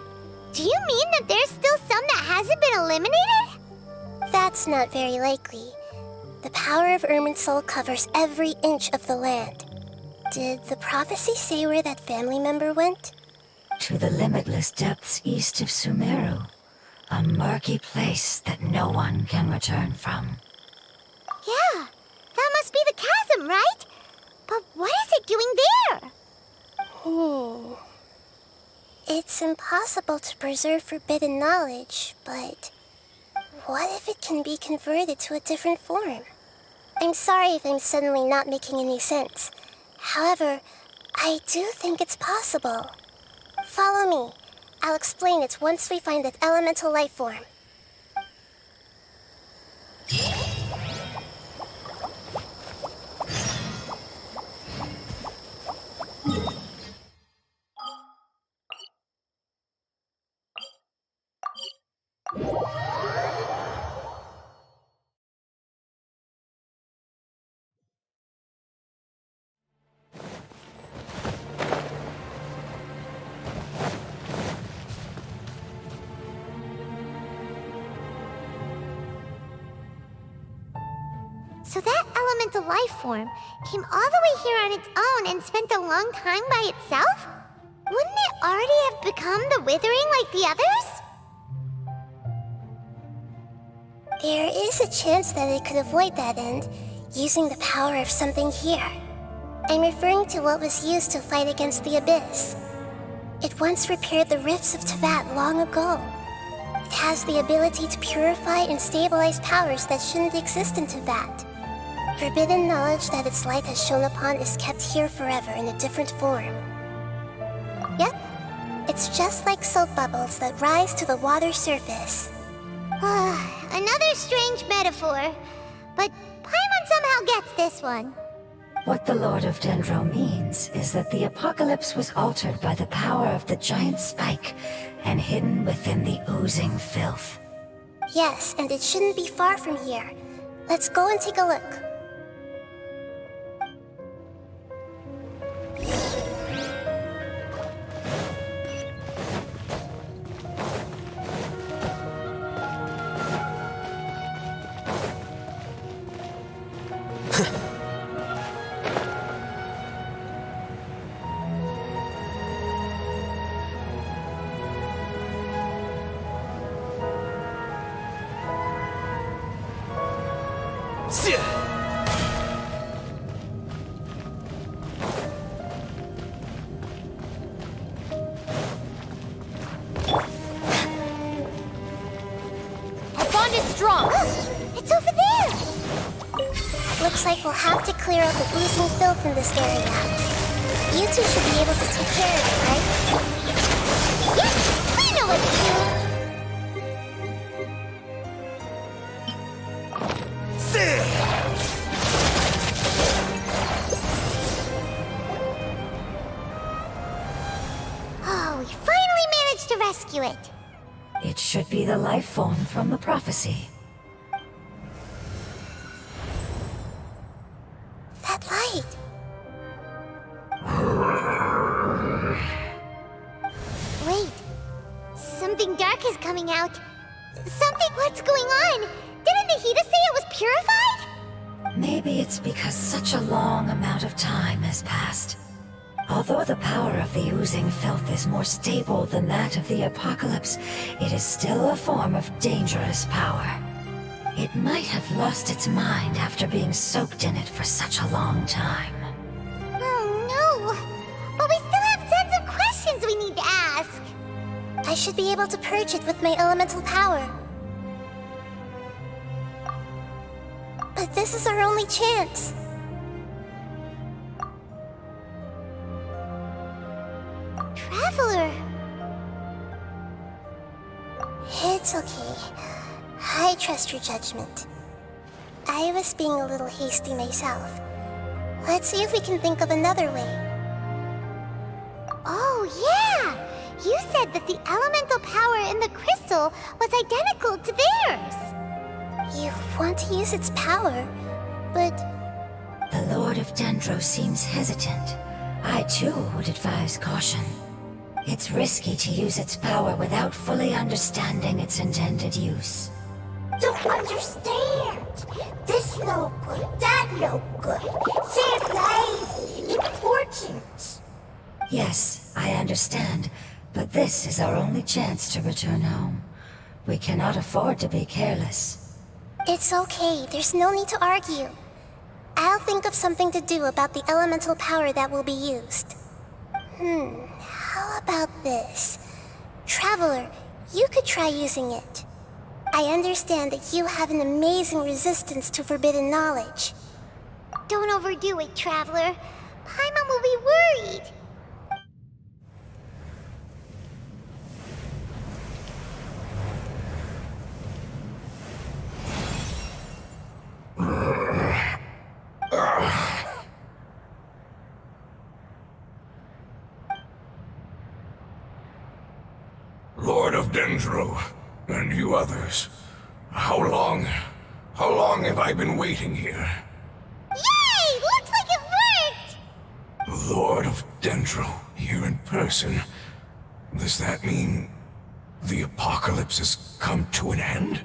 Do you mean that there's still some that hasn't been eliminated? That's not very likely. The power of Irminsul covers every inch of the land. Did the prophecy say where that family member went? To the limitless depths east of Sumeru. A murky place that no one can return from. Yeah, that must be the chasm, right? But what is it doing there? It's impossible to preserve forbidden knowledge, but what if it can be converted to a different form? I'm sorry if I'm suddenly not making any sense. However, I do think it's possible. Follow me. I'll explain it once we find that elemental life form. So that elemental life form came all the way here on its own and spent a long time by itself? Wouldn't it already have become the Withering like the others? There is a chance that it could avoid that end, using the power of something here. I'm referring to what was used to fight against the Abyss. It once repaired the rifts of Tevat long ago. It has the ability to purify and stabilize powers that shouldn't exist in Tevat. Forbidden knowledge that its light has shone upon is kept here forever in a different form. Yep, it's just like soap bubbles that rise to the water surface. Another strange metaphor, but Paimon somehow gets this one. What the Lord of Dendro means is that the apocalypse was altered by the power of the giant spike and hidden within the oozing filth. Yes, and it shouldn't be far from here. Let's go and take a look. bond is strong! It's over there! Looks like we'll have to clear out the oozing filth in this area. You two should be able to take care of it, right? Yeah, we know what to do! Oh, we finally managed to rescue it. It should be the life form from the prophecy. That light. Wait. Something dark is coming out. What's going on? Didn't Nahida say it was purified? Maybe it's because such a long amount of time has passed. Although the power of the oozing filth is more stable than that of the apocalypse, it is still a form of dangerous power. It might have lost its mind after being soaked in it for such a long time. Oh no! But we still have tons of questions we need to ask. I should be able to purge it with my elemental power. But this is our only chance. Traveler! It's okay. I trust your judgment. I was being a little hasty myself. Let's see if we can think of another way. Oh, yeah! You said that the elemental power in the crystal was identical to theirs! You want to use its power, but... The Lord of Dendro seems hesitant. I too would advise caution. It's risky to use its power without fully understanding its intended use. Don't understand. This no good, that no good. Save lives. Important. Yes, I understand, but this is our only chance to return home. We cannot afford to be careless. It's okay, there's no need to argue. I'll think of something to do about the elemental power that will be used. How about this? Traveler, you could try using it. I understand that you have an amazing resistance to forbidden knowledge. Don't overdo it, Traveler. Paimon will be worried. Lord of Dendro, and you others, how long have I been waiting here? Yay! Looks like it worked! Lord of Dendro, here in person. Does that mean the apocalypse has come to an end?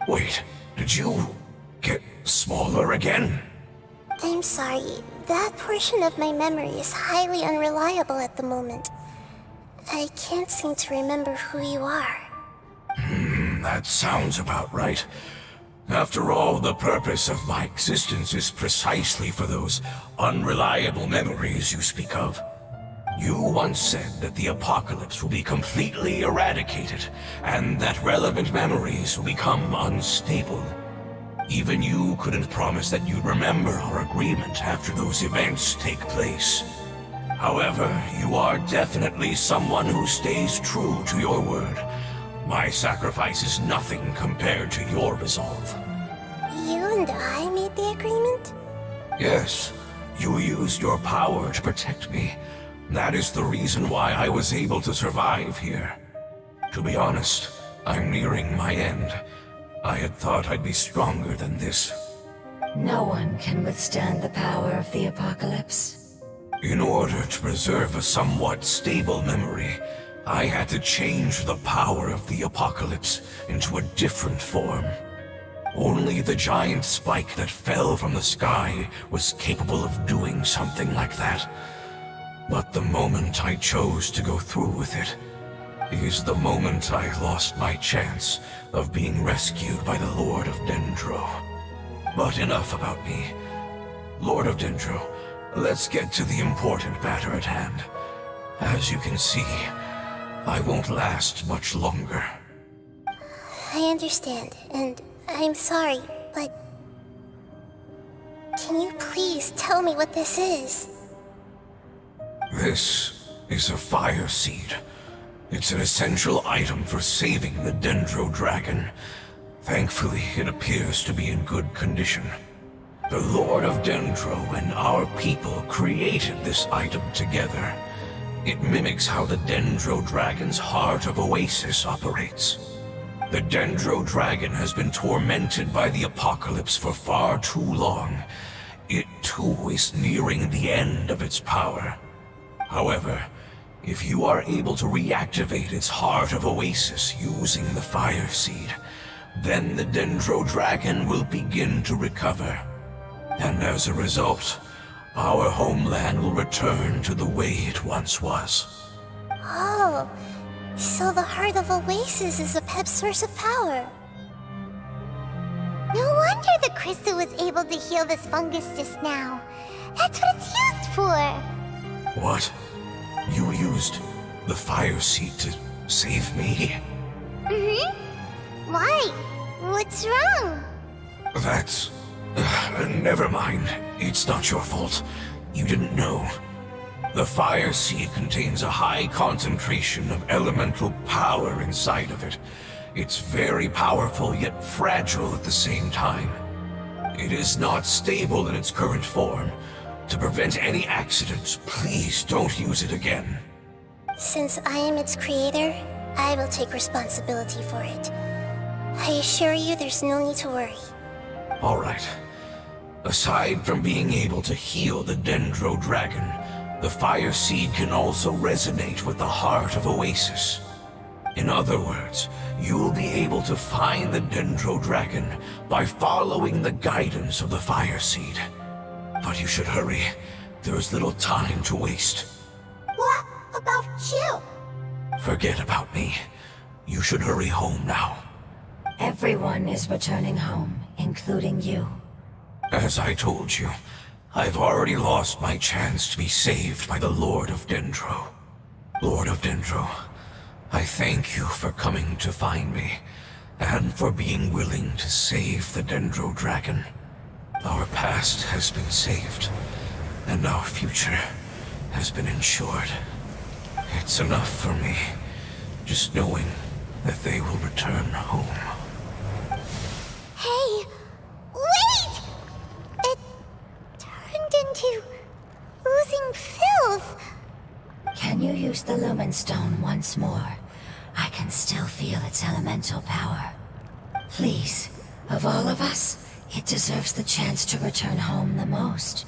Wait, did you get smaller again? I'm sorry. That portion of my memory is highly unreliable at the moment. I can't seem to remember who you are. That sounds about right. After all, the purpose of my existence is precisely for those unreliable memories you speak of. You once said that the apocalypse will be completely eradicated, and that relevant memories will become unstable. Even you couldn't promise that you'd remember our agreement after those events take place. However, you are definitely someone who stays true to your word. My sacrifice is nothing compared to your resolve. You and I made the agreement? Yes, you used your power to protect me. That is the reason why I was able to survive here. To be honest, I'm nearing my end. I had thought I'd be stronger than this. No one can withstand the power of the apocalypse. In order to preserve a somewhat stable memory, I had to change the power of the apocalypse into a different form. Only the giant spike that fell from the sky was capable of doing something like that. But the moment I chose to go through with it is the moment I lost my chance of being rescued by the Lord of Dendro. But enough about me. Lord of Dendro, let's get to the important matter at hand. As you can see, I won't last much longer. I understand, and I'm sorry, but... Can you please tell me what this is? This is a fire seed. It's an essential item for saving the Dendro Dragon. Thankfully, it appears to be in good condition. The Lord of Dendro and our people created this item together. It mimics how the Dendro Dragon's Heart of Oasis operates. The Dendro Dragon has been tormented by the apocalypse for far too long. It too is nearing the end of its power. However, if you are able to reactivate its Heart of Oasis using the Fire Seed, then the Dendro Dragon will begin to recover. And as a result, our homeland will return to the way it once was. Oh, so the Heart of Oasis is a pep source of power. No wonder the crystal was able to heal this fungus just now. That's what it's used for. What? You used the Fire Seed to save me? Mm-hmm. Why? What's wrong? That's... never mind. It's not your fault. You didn't know. The Fire Seed contains a high concentration of elemental power inside of it. It's very powerful, yet fragile at the same time. It is not stable in its current form. To prevent any accidents, please don't use it again. Since I am its creator, I will take responsibility for it. I assure you there's no need to worry. Alright. Aside from being able to heal the Dendro Dragon, the Fire Seed can also resonate with the Heart of Oasis. In other words, you'll be able to find the Dendro Dragon by following the guidance of the Fire Seed. But you should hurry. There is little time to waste. What about you? Forget about me. You should hurry home now. Everyone is returning home, including you. As I told you, I've already lost my chance to be saved by the Lord of Dendro. Lord of Dendro, I thank you for coming to find me, and for being willing to save the Dendro Dragon. Our past has been saved, and our future has been ensured. It's enough for me, just knowing that they will return home. Hey, wait! It turned into oozing filth. Can you use the Lumen Stone once more? I can still feel its elemental power. Please, of all of us, it deserves the chance to return home the most.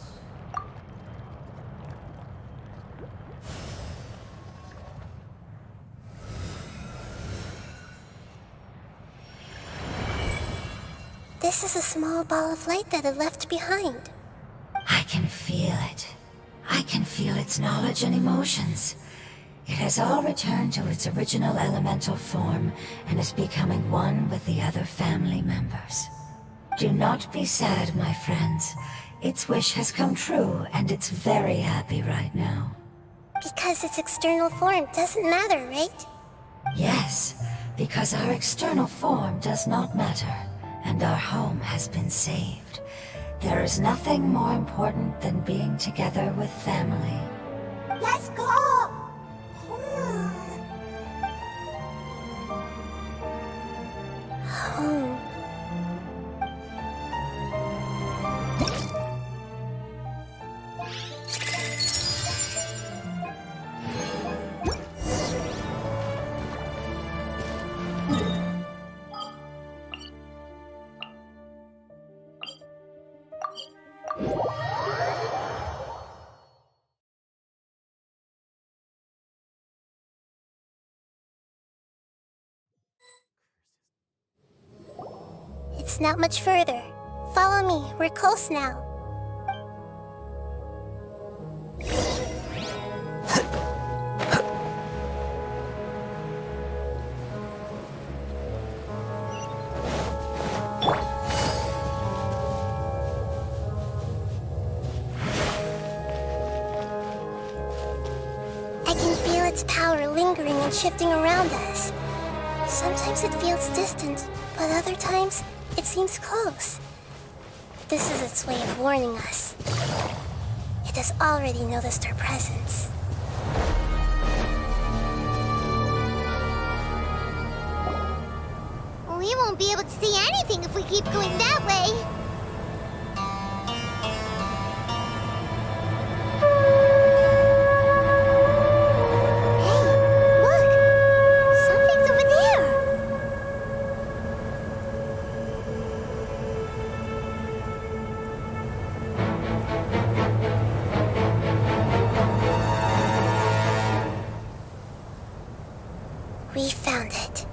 This is a small ball of light that it left behind. I can feel it. I can feel its knowledge and emotions. It has all returned to its original elemental form and is becoming one with the other family members. Do not be sad, my friends. Its wish has come true, and it's very happy right now. Because its external form doesn't matter, right? Yes, because our external form does not matter, and our home has been saved. There is nothing more important than being together with family. Let's go! Home. It's not much further. Follow me, we're close now. I can feel its power lingering and shifting around us. Sometimes it feels distant, but other times it seems close. This is its way of warning us. It has already noticed our presence. We won't be able to see anything if we keep going that way. Hey, look! Something's over there! We found it.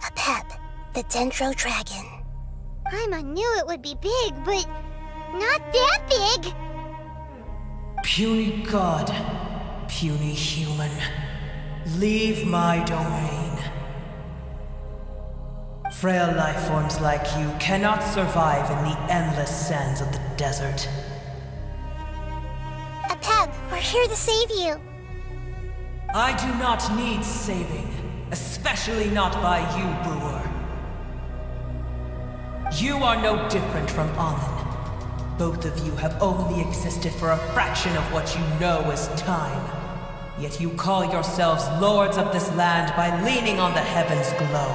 A pep, the Dendro Dragon. Paimon knew it would be big, but not that big! Puny god, puny human, leave my domain. Frail life forms like you cannot survive in the endless sands of the desert. A pep, we're here to save you. I do not need saving, especially not by you, Brewer. You are no different from Amun. Both of you have only existed for a fraction of what you know as time. Yet you call yourselves lords of this land by leaning on the heavens' glow.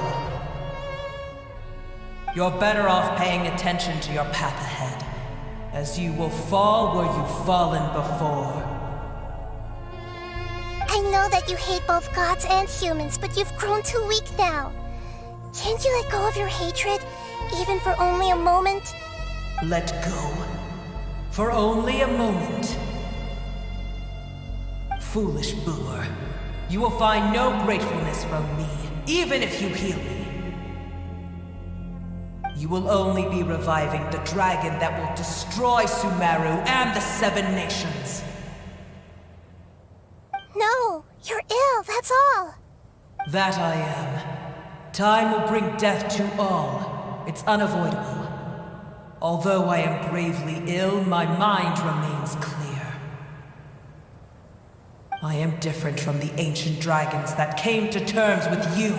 You're better off paying attention to your path ahead, as you will fall where you've fallen before. I know that you hate both gods and humans, but you've grown too weak now. Can't you let go of your hatred, even for only a moment? Let go. For only a moment. Foolish Brewer, you will find no gratefulness from me, even if you heal me. You will only be reviving the dragon that will destroy Sumeru and the Seven Nations. No, you're ill, that's all. That I am. Time will bring death to all. It's unavoidable. Although I am gravely ill, my mind remains clear. I am different from the ancient dragons that came to terms with you.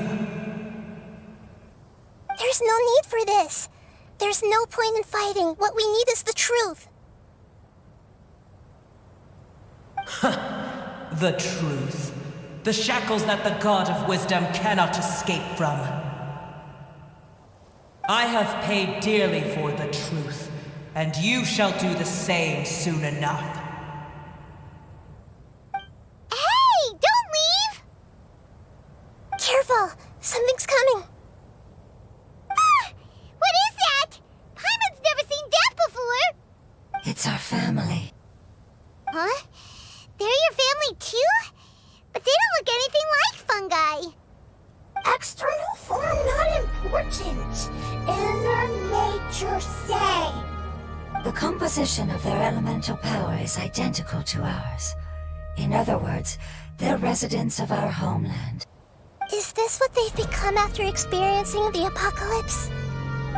There's no need for this. There's no point in fighting. What we need is the truth. The truth. The shackles that the God of Wisdom cannot escape from. I have paid dearly for the truth, and you shall do the same soon enough. Hey, don't leave! Careful, something's coming. Ah! What is that? Paimon's never seen that before! It's our family. Huh? They're your family too? But they don't look anything like fungi. External form not important. Inner nature say. The composition of their elemental power is identical to ours. In other words, they're residents of our homeland. Is this what they've become after experiencing the apocalypse?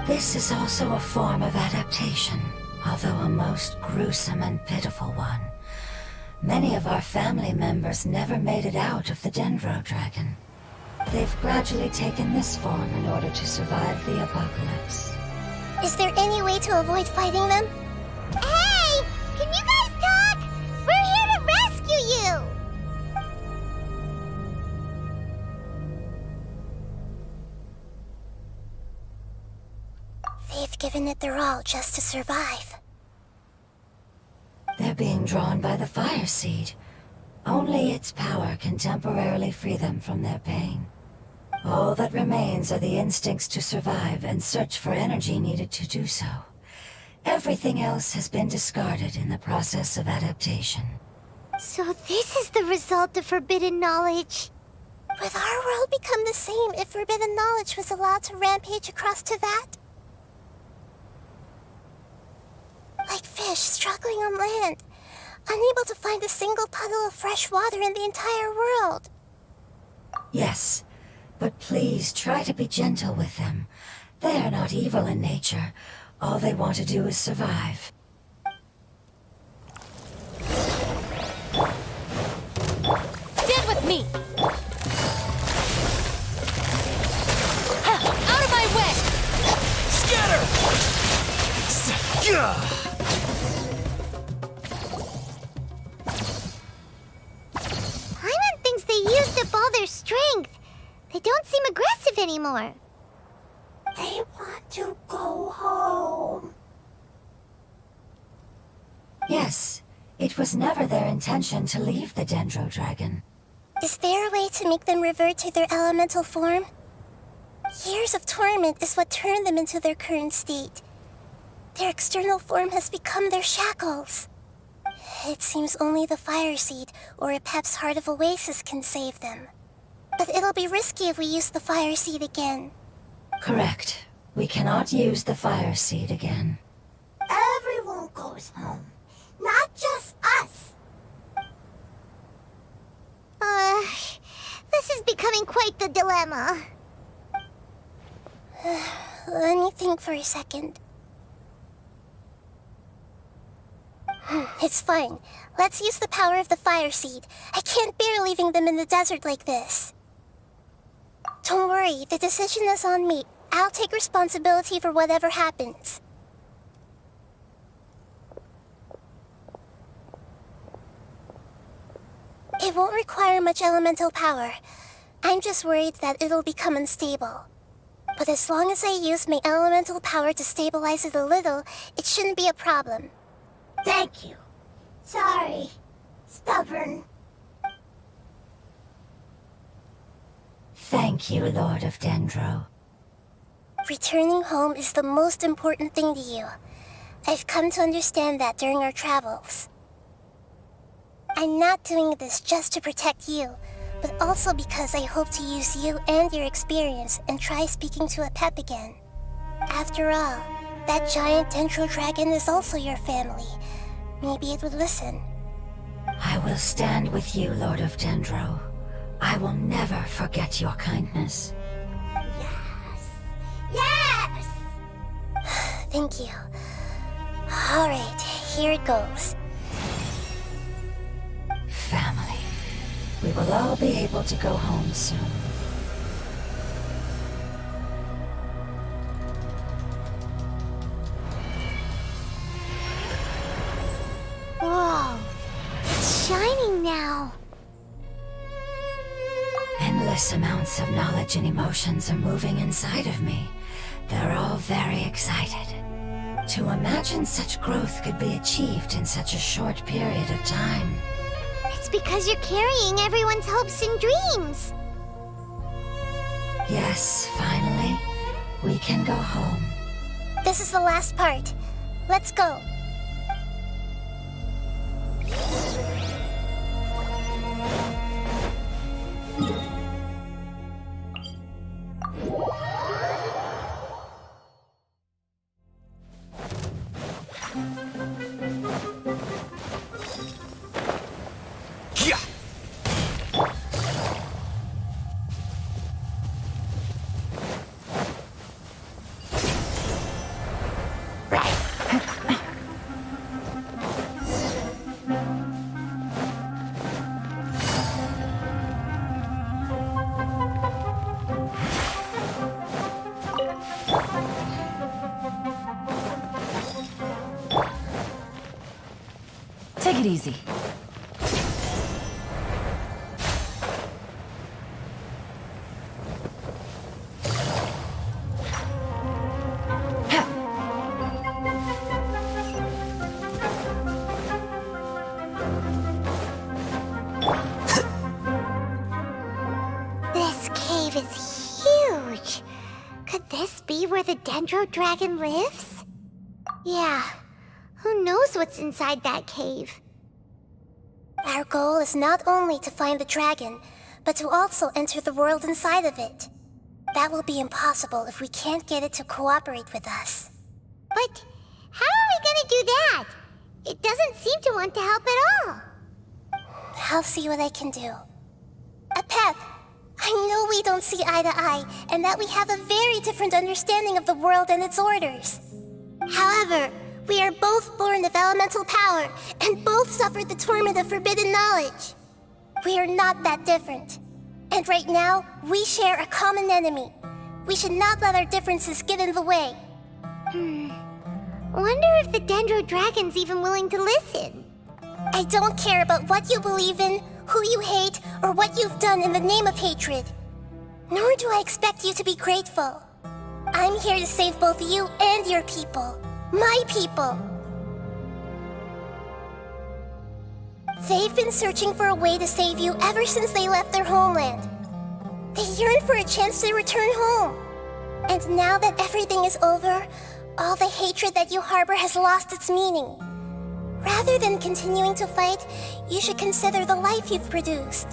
This is also a form of adaptation, although a most gruesome and pitiful one. Many of our family members never made it out of the Dendro Dragon. They've gradually taken this form in order to survive the apocalypse. Is there any way to avoid fighting them? Hey! Can you guys talk? We're here to rescue you! They've given it their all just to survive. They're being drawn by the fire seed. Only its power can temporarily free them from their pain. All that remains are the instincts to survive and search for energy needed to do so. Everything else has been discarded in the process of adaptation. So this is the result of forbidden knowledge. Would our world become the same if forbidden knowledge was allowed to rampage across Tevat? Like fish struggling on land, unable to find a single puddle of fresh water in the entire world. Yes, but please try to be gentle with them. They are not evil in nature. All they want to do is survive. Stand with me! Ha! Out of my way! anymore. They want to go home. Yes, it was never their intention to leave the Dendro Dragon. Is there a way to make them revert to their elemental form? Years of torment is what turned them into their current state. Their external form has become their shackles. It seems only the Fire Seed or Apep's Heart of Oasis can save them. But it'll be risky if we use the Fire Seed again. Correct. We cannot use the Fire Seed again. Everyone goes home, not just us. This is becoming quite the dilemma. Let me think for a second. It's fine. Let's use the power of the Fire Seed. I can't bear leaving them in the desert like this. Don't worry, the decision is on me. I'll take responsibility for whatever happens. It won't require much elemental power. I'm just worried that it'll become unstable. But as long as I use my elemental power to stabilize it a little, it shouldn't be a problem. Thank you. Sorry. Stubborn. Thank you, Lord of Dendro. Returning home is the most important thing to you. I've come to understand that during our travels. I'm not doing this just to protect you, but also because I hope to use you and your experience and try speaking to Apep again. After all, that giant Dendro Dragon is also your family. Maybe it would listen. I will stand with you, Lord of Dendro. I will never forget your kindness. Yes! Thank you. Alright, here it goes. Family. We will all be able to go home soon. Whoa, it's shining now. Endless amounts of knowledge and emotions are moving inside of me. They're all very excited. To imagine such growth could be achieved in such a short period of time. It's because you're carrying everyone's hopes and dreams. Yes, finally, we can go home. This is the last part. Let's go. Take it easy. This cave is huge. Could this be where the Dendro Dragon lives? Yeah, who knows what's inside that cave? Our goal is not only to find the dragon, but to also enter the world inside of it. That will be impossible if we can't get it to cooperate with us. But how are we gonna do that? It doesn't seem to want to help at all. I'll see what I can do. Apep, I know we don't see eye to eye, and that we have a very different understanding of the world and its orders. However, we are both born of elemental power, and both suffered the torment of forbidden knowledge. We are not that different. And right now, we share a common enemy. We should not let our differences get in the way. Wonder if the Dendro Dragon's even willing to listen. I don't care about what you believe in, who you hate, or what you've done in the name of hatred. Nor do I expect you to be grateful. I'm here to save both you and your people. My people. They've been searching for a way to save you ever since they left their homeland. They yearn for a chance to return home. And now that everything is over, all the hatred that you harbor has lost its meaning. Rather than continuing to fight, you should consider the life you've produced.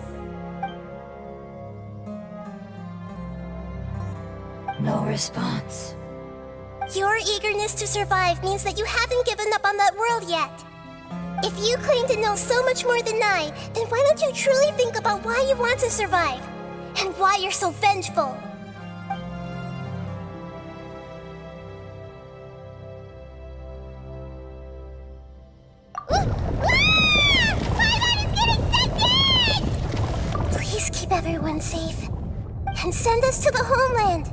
No response. Your eagerness to survive means that you haven't given up on that world yet. If you claim to know so much more than I, then why don't you truly think about why you want to survive? And why you're so vengeful? Paimon is getting sent in! Please keep everyone safe. And send us to the homeland.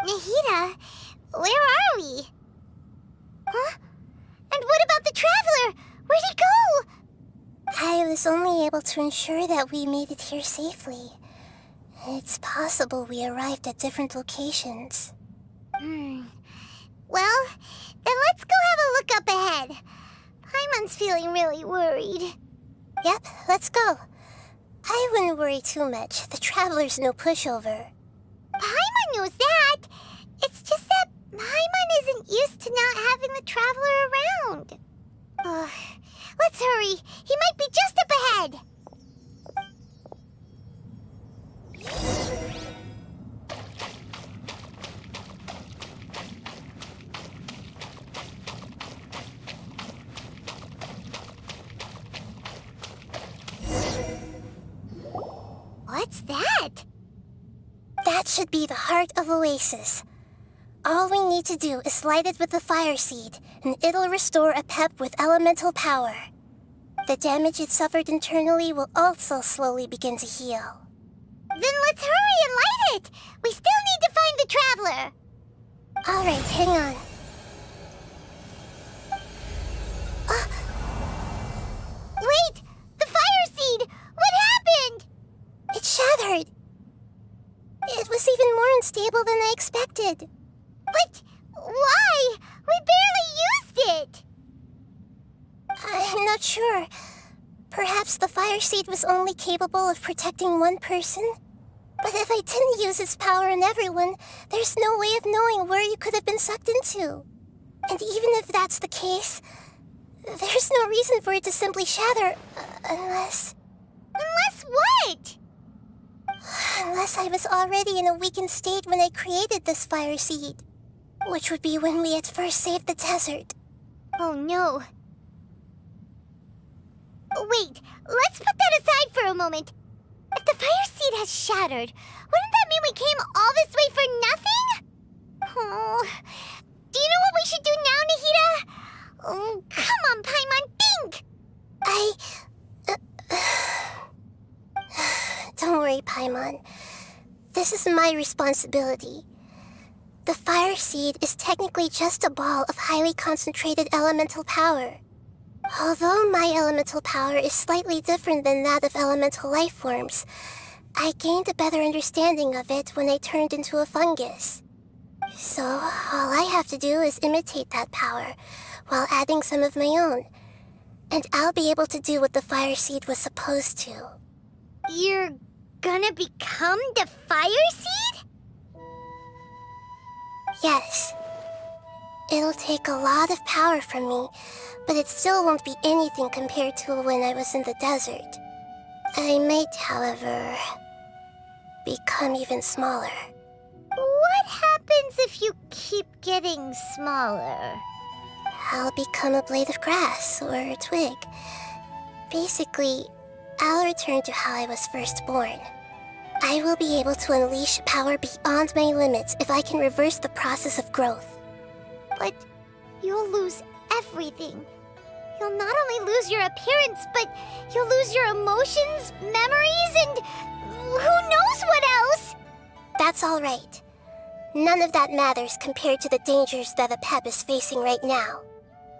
Nahida, where are we? Huh? And what about the Traveler? Where'd he go? I was only able to ensure that we made it here safely. It's possible we arrived at different locations. Well, then let's go have a look up ahead. Paimon's feeling really worried. Yep, let's go. I wouldn't worry too much. The Traveler's no pushover. Paimon knows that. It's just that Paimon isn't used to not having the Traveler around. Let's hurry. He might be just up ahead. What's that? That should be the heart of Oasis. All we need to do is light it with the fire seed, and it'll restore a pep with elemental power. The damage it suffered internally will also slowly begin to heal. Then let's hurry and light it! We still need to find the Traveler! Alright, hang on. Wait! The fire seed! What happened? It shattered! It was even more unstable than I expected. But why? We barely used it! I'm not sure. Perhaps the fire seed was only capable of protecting one person? But if I didn't use its power on everyone, there's no way of knowing where you could have been sucked into. And even if that's the case, there's no reason for it to simply shatter, unless... Unless what? Unless I was already in a weakened state when I created this fire seed. Which would be when we at first saved the desert. Oh no. Wait, let's put that aside for a moment. If the fire seed has shattered, wouldn't that mean we came all this way for nothing? Oh, do you know what we should do now, Nahida? Oh, come on, Paimon, think! Don't worry, Paimon. This is my responsibility. The fire seed is technically just a ball of highly concentrated elemental power. Although my elemental power is slightly different than that of elemental life forms, I gained a better understanding of it when I turned into a fungus. So, all I have to do is imitate that power, while adding some of my own. And I'll be able to do what the fire seed was supposed to. You're gonna become the fire seed? Yes. It'll take a lot of power from me, but it still won't be anything compared to when I was in the desert. I might, however, become even smaller. What happens if you keep getting smaller? I'll become a blade of grass or a twig. Basically, I'll return to how I was first born. I will be able to unleash power beyond my limits if I can reverse the process of growth. But you'll lose everything. You'll not only lose your appearance, but you'll lose your emotions, memories, and who knows what else? That's all right. none of that matters compared to the dangers that the Pep is facing right now.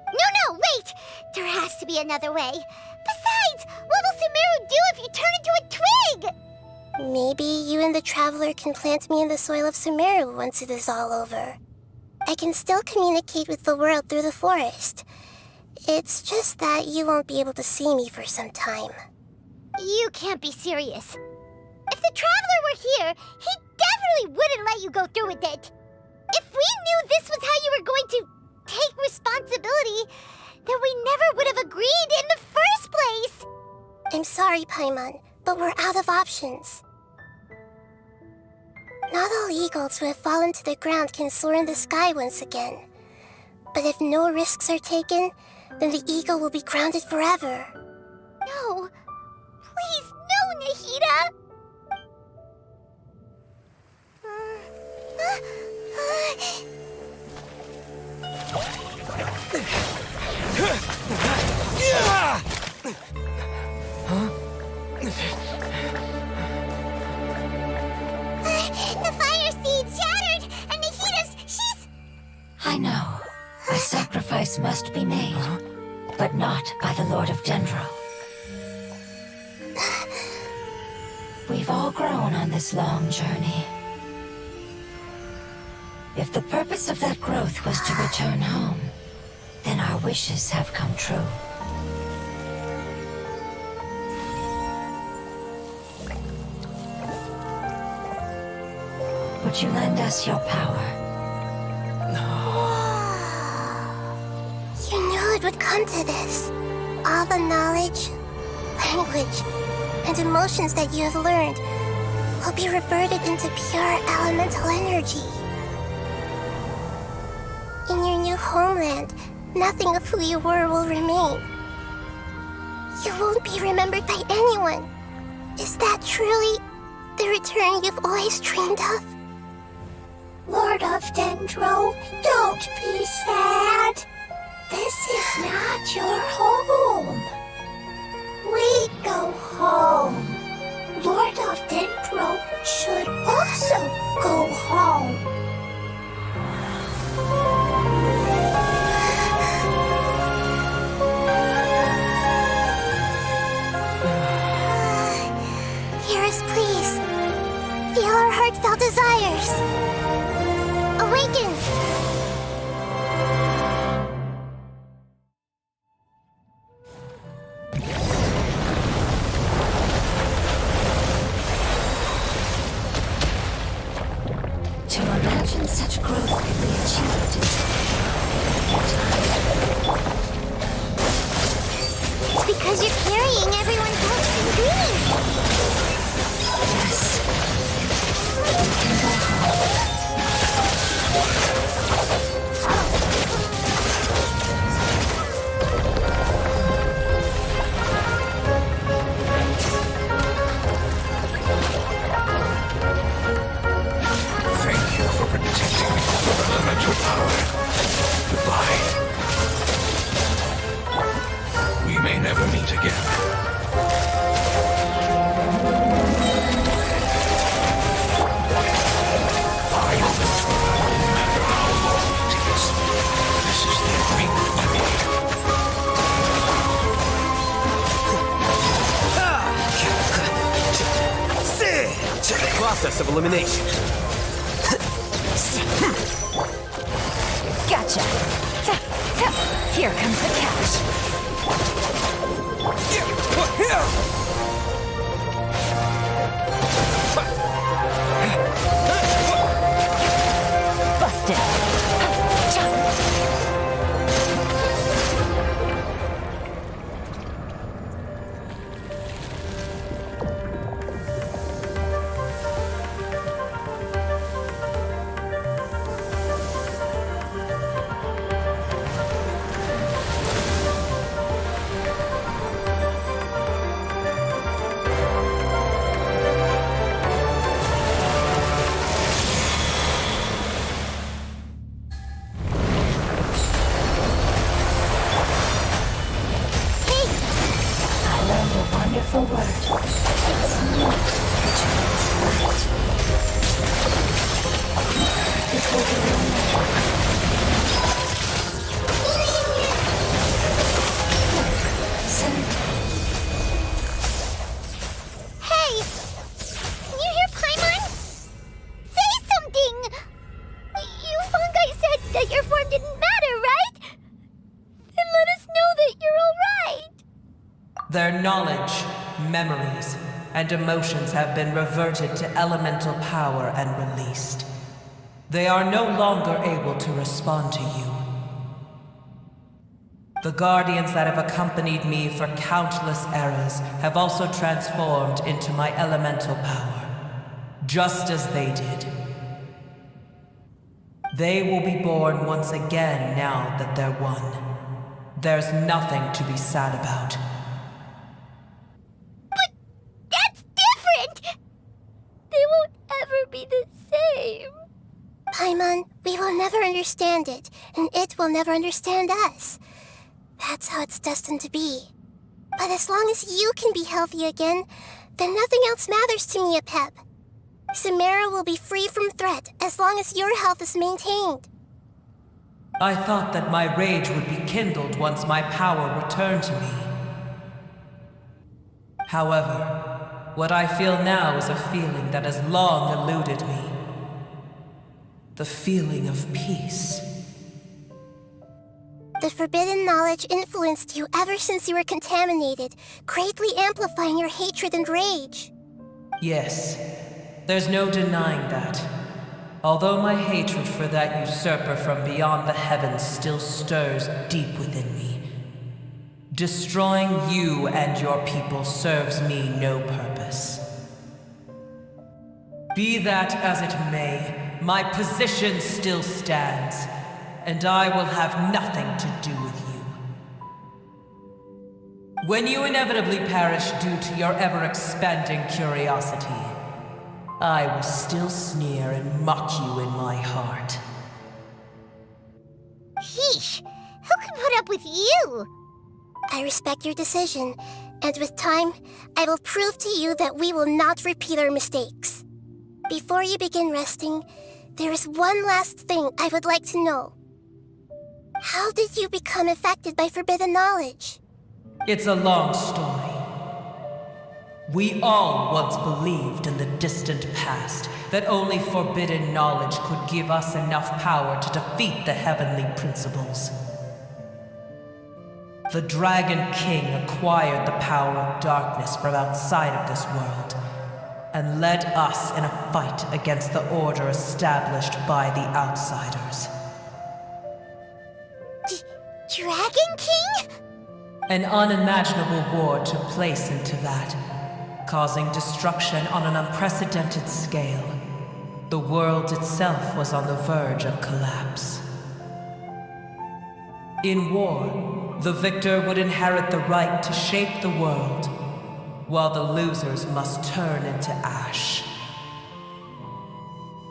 No, wait! There has to be another way. Besides, what will Sumeru do if you turn into a twig? Maybe you and the Traveler can plant me in the soil of Sumeru once it is all over. I can still communicate with the world through the forest. It's just that you won't be able to see me for some time. You can't be serious. If the Traveler were here, he definitely wouldn't let you go through with it. If we knew this was how you were going to take responsibility, then we never would have agreed in the first place. I'm sorry, Paimon, but we're out of options. Not all eagles who have fallen to the ground can soar in the sky once again. But if no risks are taken, then the eagle will be grounded forever. No. Please, no, Nahida! The fire seed shattered, and she's... I know. A sacrifice must be made, but not by the Lord of Dendro. We've all grown on this long journey. If the purpose of that growth was to return home, then our wishes have come true. Would you lend us your power? You knew it would come to this. All the knowledge, language, and emotions that you have learned will be reverted into pure elemental energy. In your new homeland, nothing of who you were will remain. You won't be remembered by anyone. Is that truly the return you've always dreamed of? Lord of Dendro, don't be sad. This is not your home. We go home. Lord of Dendro should also go home. Hear us, please. Feel our heartfelt desires. Awaken! To imagine such growth could be achieved is... It's because you're carrying everyone's hopes and dreams. Yes. We can go home. Thank you for protecting me from elemental power. Goodbye. We may never meet again. I will survive no matter how long it is. This is the agreement we made. Check the process of elimination. Gotcha. Here comes the catch. Busted. Their knowledge, memories, and emotions have been reverted to elemental power and released. They are no longer able to respond to you. The guardians that have accompanied me for countless eras have also transformed into my elemental power, just as they did. They will be born once again now that they're one. There's nothing to be sad about. But that's different! They won't ever be the same. Paimon, we will never understand it, and it will never understand us. That's how it's destined to be. But as long as you can be healthy again, then nothing else matters to me, Apep. Samara will be free from threat as long as your health is maintained. I thought that my rage would be kindled once my power returned to me. However, what I feel now is a feeling that has long eluded me. The feeling of peace. The forbidden knowledge influenced you ever since you were contaminated, greatly amplifying your hatred and rage. Yes, there's no denying that. Although my hatred for that usurper from beyond the heavens still stirs deep within me, destroying you and your people serves me no purpose. Be that as it may, my position still stands, and I will have nothing to do with you. When you inevitably perish due to your ever-expanding curiosity, I will still sneer and mock you in my heart. Heesh, who can put up with you? I respect your decision, and with time, I will prove to you that we will not repeat our mistakes. Before you begin resting, there is one last thing I would like to know. How did you become affected by forbidden knowledge? It's a long story. We all once believed in the distant past that only forbidden knowledge could give us enough power to defeat the heavenly principles. The Dragon King acquired the power of darkness from outside of this world, and led us in a fight against the order established by the outsiders. Dragon King? An unimaginable war took place into that, causing destruction on an unprecedented scale. The world itself was on the verge of collapse. In war, the victor would inherit the right to shape the world, while the losers must turn into ash.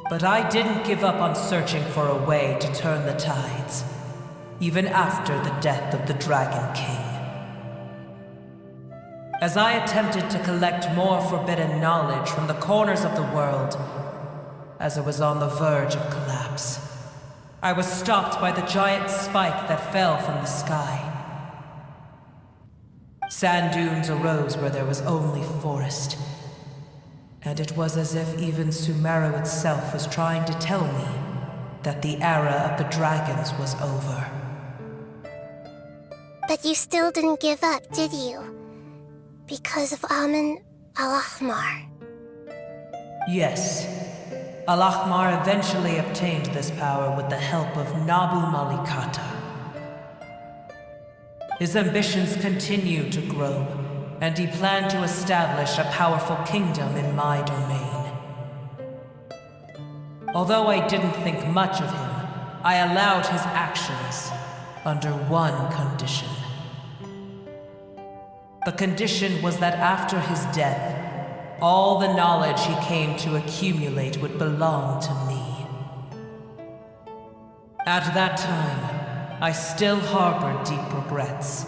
But I didn't give up on searching for a way to turn the tides, even after the death of the Dragon King. As I attempted to collect more forbidden knowledge from the corners of the world, as it was on the verge of collapse, I was stopped by the giant spike that fell from the sky. Sand dunes arose where there was only forest, and it was as if even Sumeru itself was trying to tell me that the era of the dragons was over. But you still didn't give up, did you? Because of Amun Al-Ahmar. Yes. Al-Ahmar eventually obtained this power with the help of Nabu Malikata. His ambitions continued to grow, and he planned to establish a powerful kingdom in my domain. Although I didn't think much of him, I allowed his actions under one condition. The condition was that after his death, all the knowledge he came to accumulate would belong to me. At that time, I still harbored deep regrets.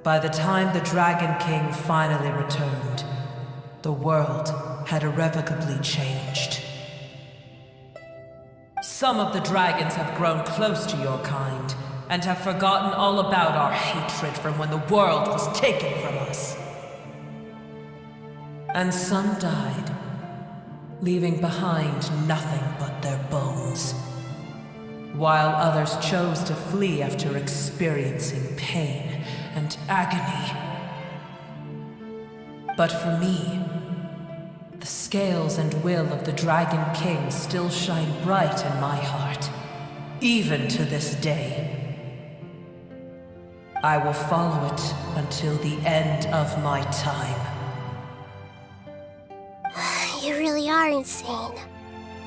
By the time the Dragon King finally returned, the world had irrevocably changed. Some of the dragons have grown close to your kind, and have forgotten all about our hatred from when the world was taken from us. And some died, leaving behind nothing but their bones, while others chose to flee after experiencing pain and agony. But for me, the scales and will of the Dragon King still shine bright in my heart, even to this day. I will follow it until the end of my time. You really are insane.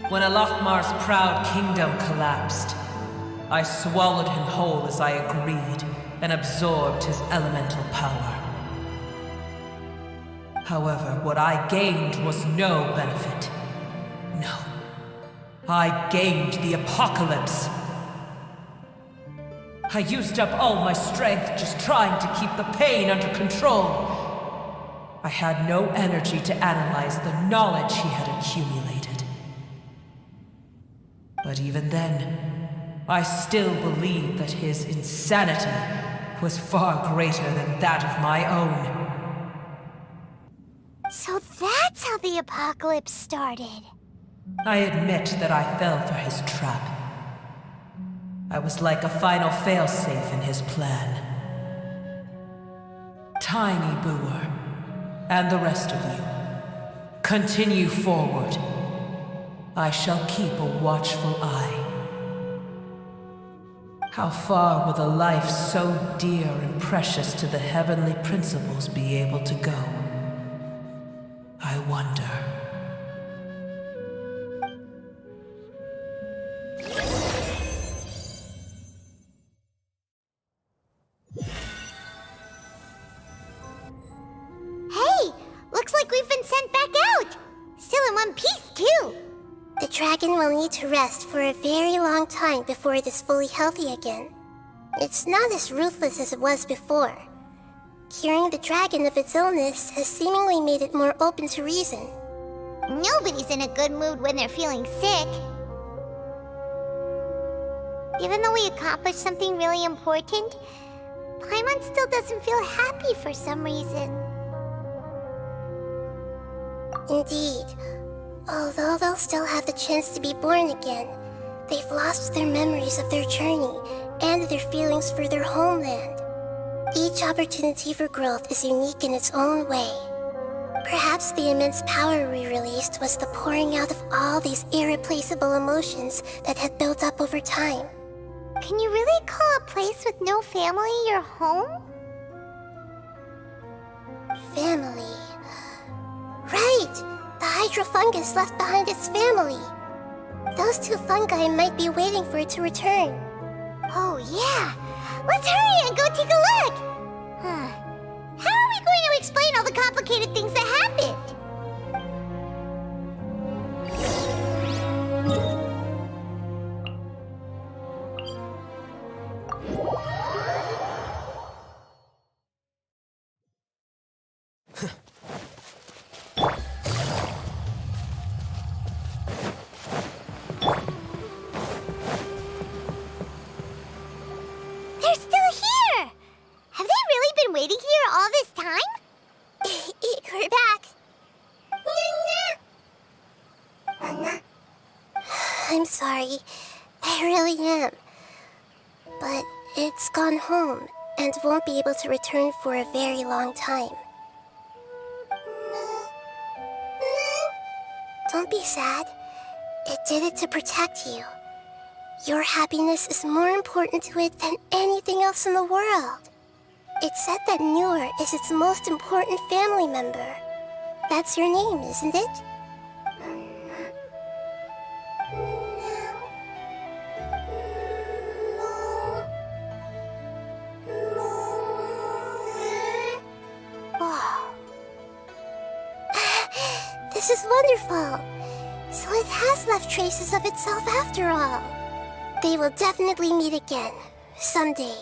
When Alakmar's proud kingdom collapsed, I swallowed him whole as I agreed and absorbed his elemental power. However, what I gained was no benefit. No. I gained the apocalypse. I used up all my strength just trying to keep the pain under control. I had no energy to analyze the knowledge he had accumulated. But even then, I still believed that his insanity was far greater than that of my own. So that's how the apocalypse started. I admit that I fell for his trap. I was like a final failsafe in his plan. Tiny Booer, and the rest of you, continue forward. I shall keep a watchful eye. How far will a life so dear and precious to the heavenly principles be able to go? I wonder. Hey! Looks like we've been sent back out! Still in one piece, too! The dragon will need to rest for a very long time before it is fully healthy again. It's not as ruthless as it was before. Curing the dragon of its illness has seemingly made it more open to reason. Nobody's in a good mood when they're feeling sick. Even though we accomplished something really important, Paimon still doesn't feel happy for some reason. Indeed. Although they'll still have the chance to be born again, they've lost their memories of their journey and their feelings for their homeland. Each opportunity for growth is unique in its own way. Perhaps the immense power we released was the pouring out of all these irreplaceable emotions that had built up over time. Can you really call a place with no family your home? Family. Right! The hydrofungus left behind its family. Those two fungi might be waiting for it to return. Oh, yeah! Let's hurry and go take a look! How are we going to explain all the complicated things that happened? They're still here! Have they really been waiting here all this time? We're back. I'm sorry. I really am. But it's gone home and won't be able to return for a very long time. Don't be sad. It did it to protect you. Your happiness is more important to it than anything else in the world. It's said that Newer is its most important family member. That's your name, isn't it? Wow. This is wonderful. So it has left traces of itself after all. They will definitely meet again, someday.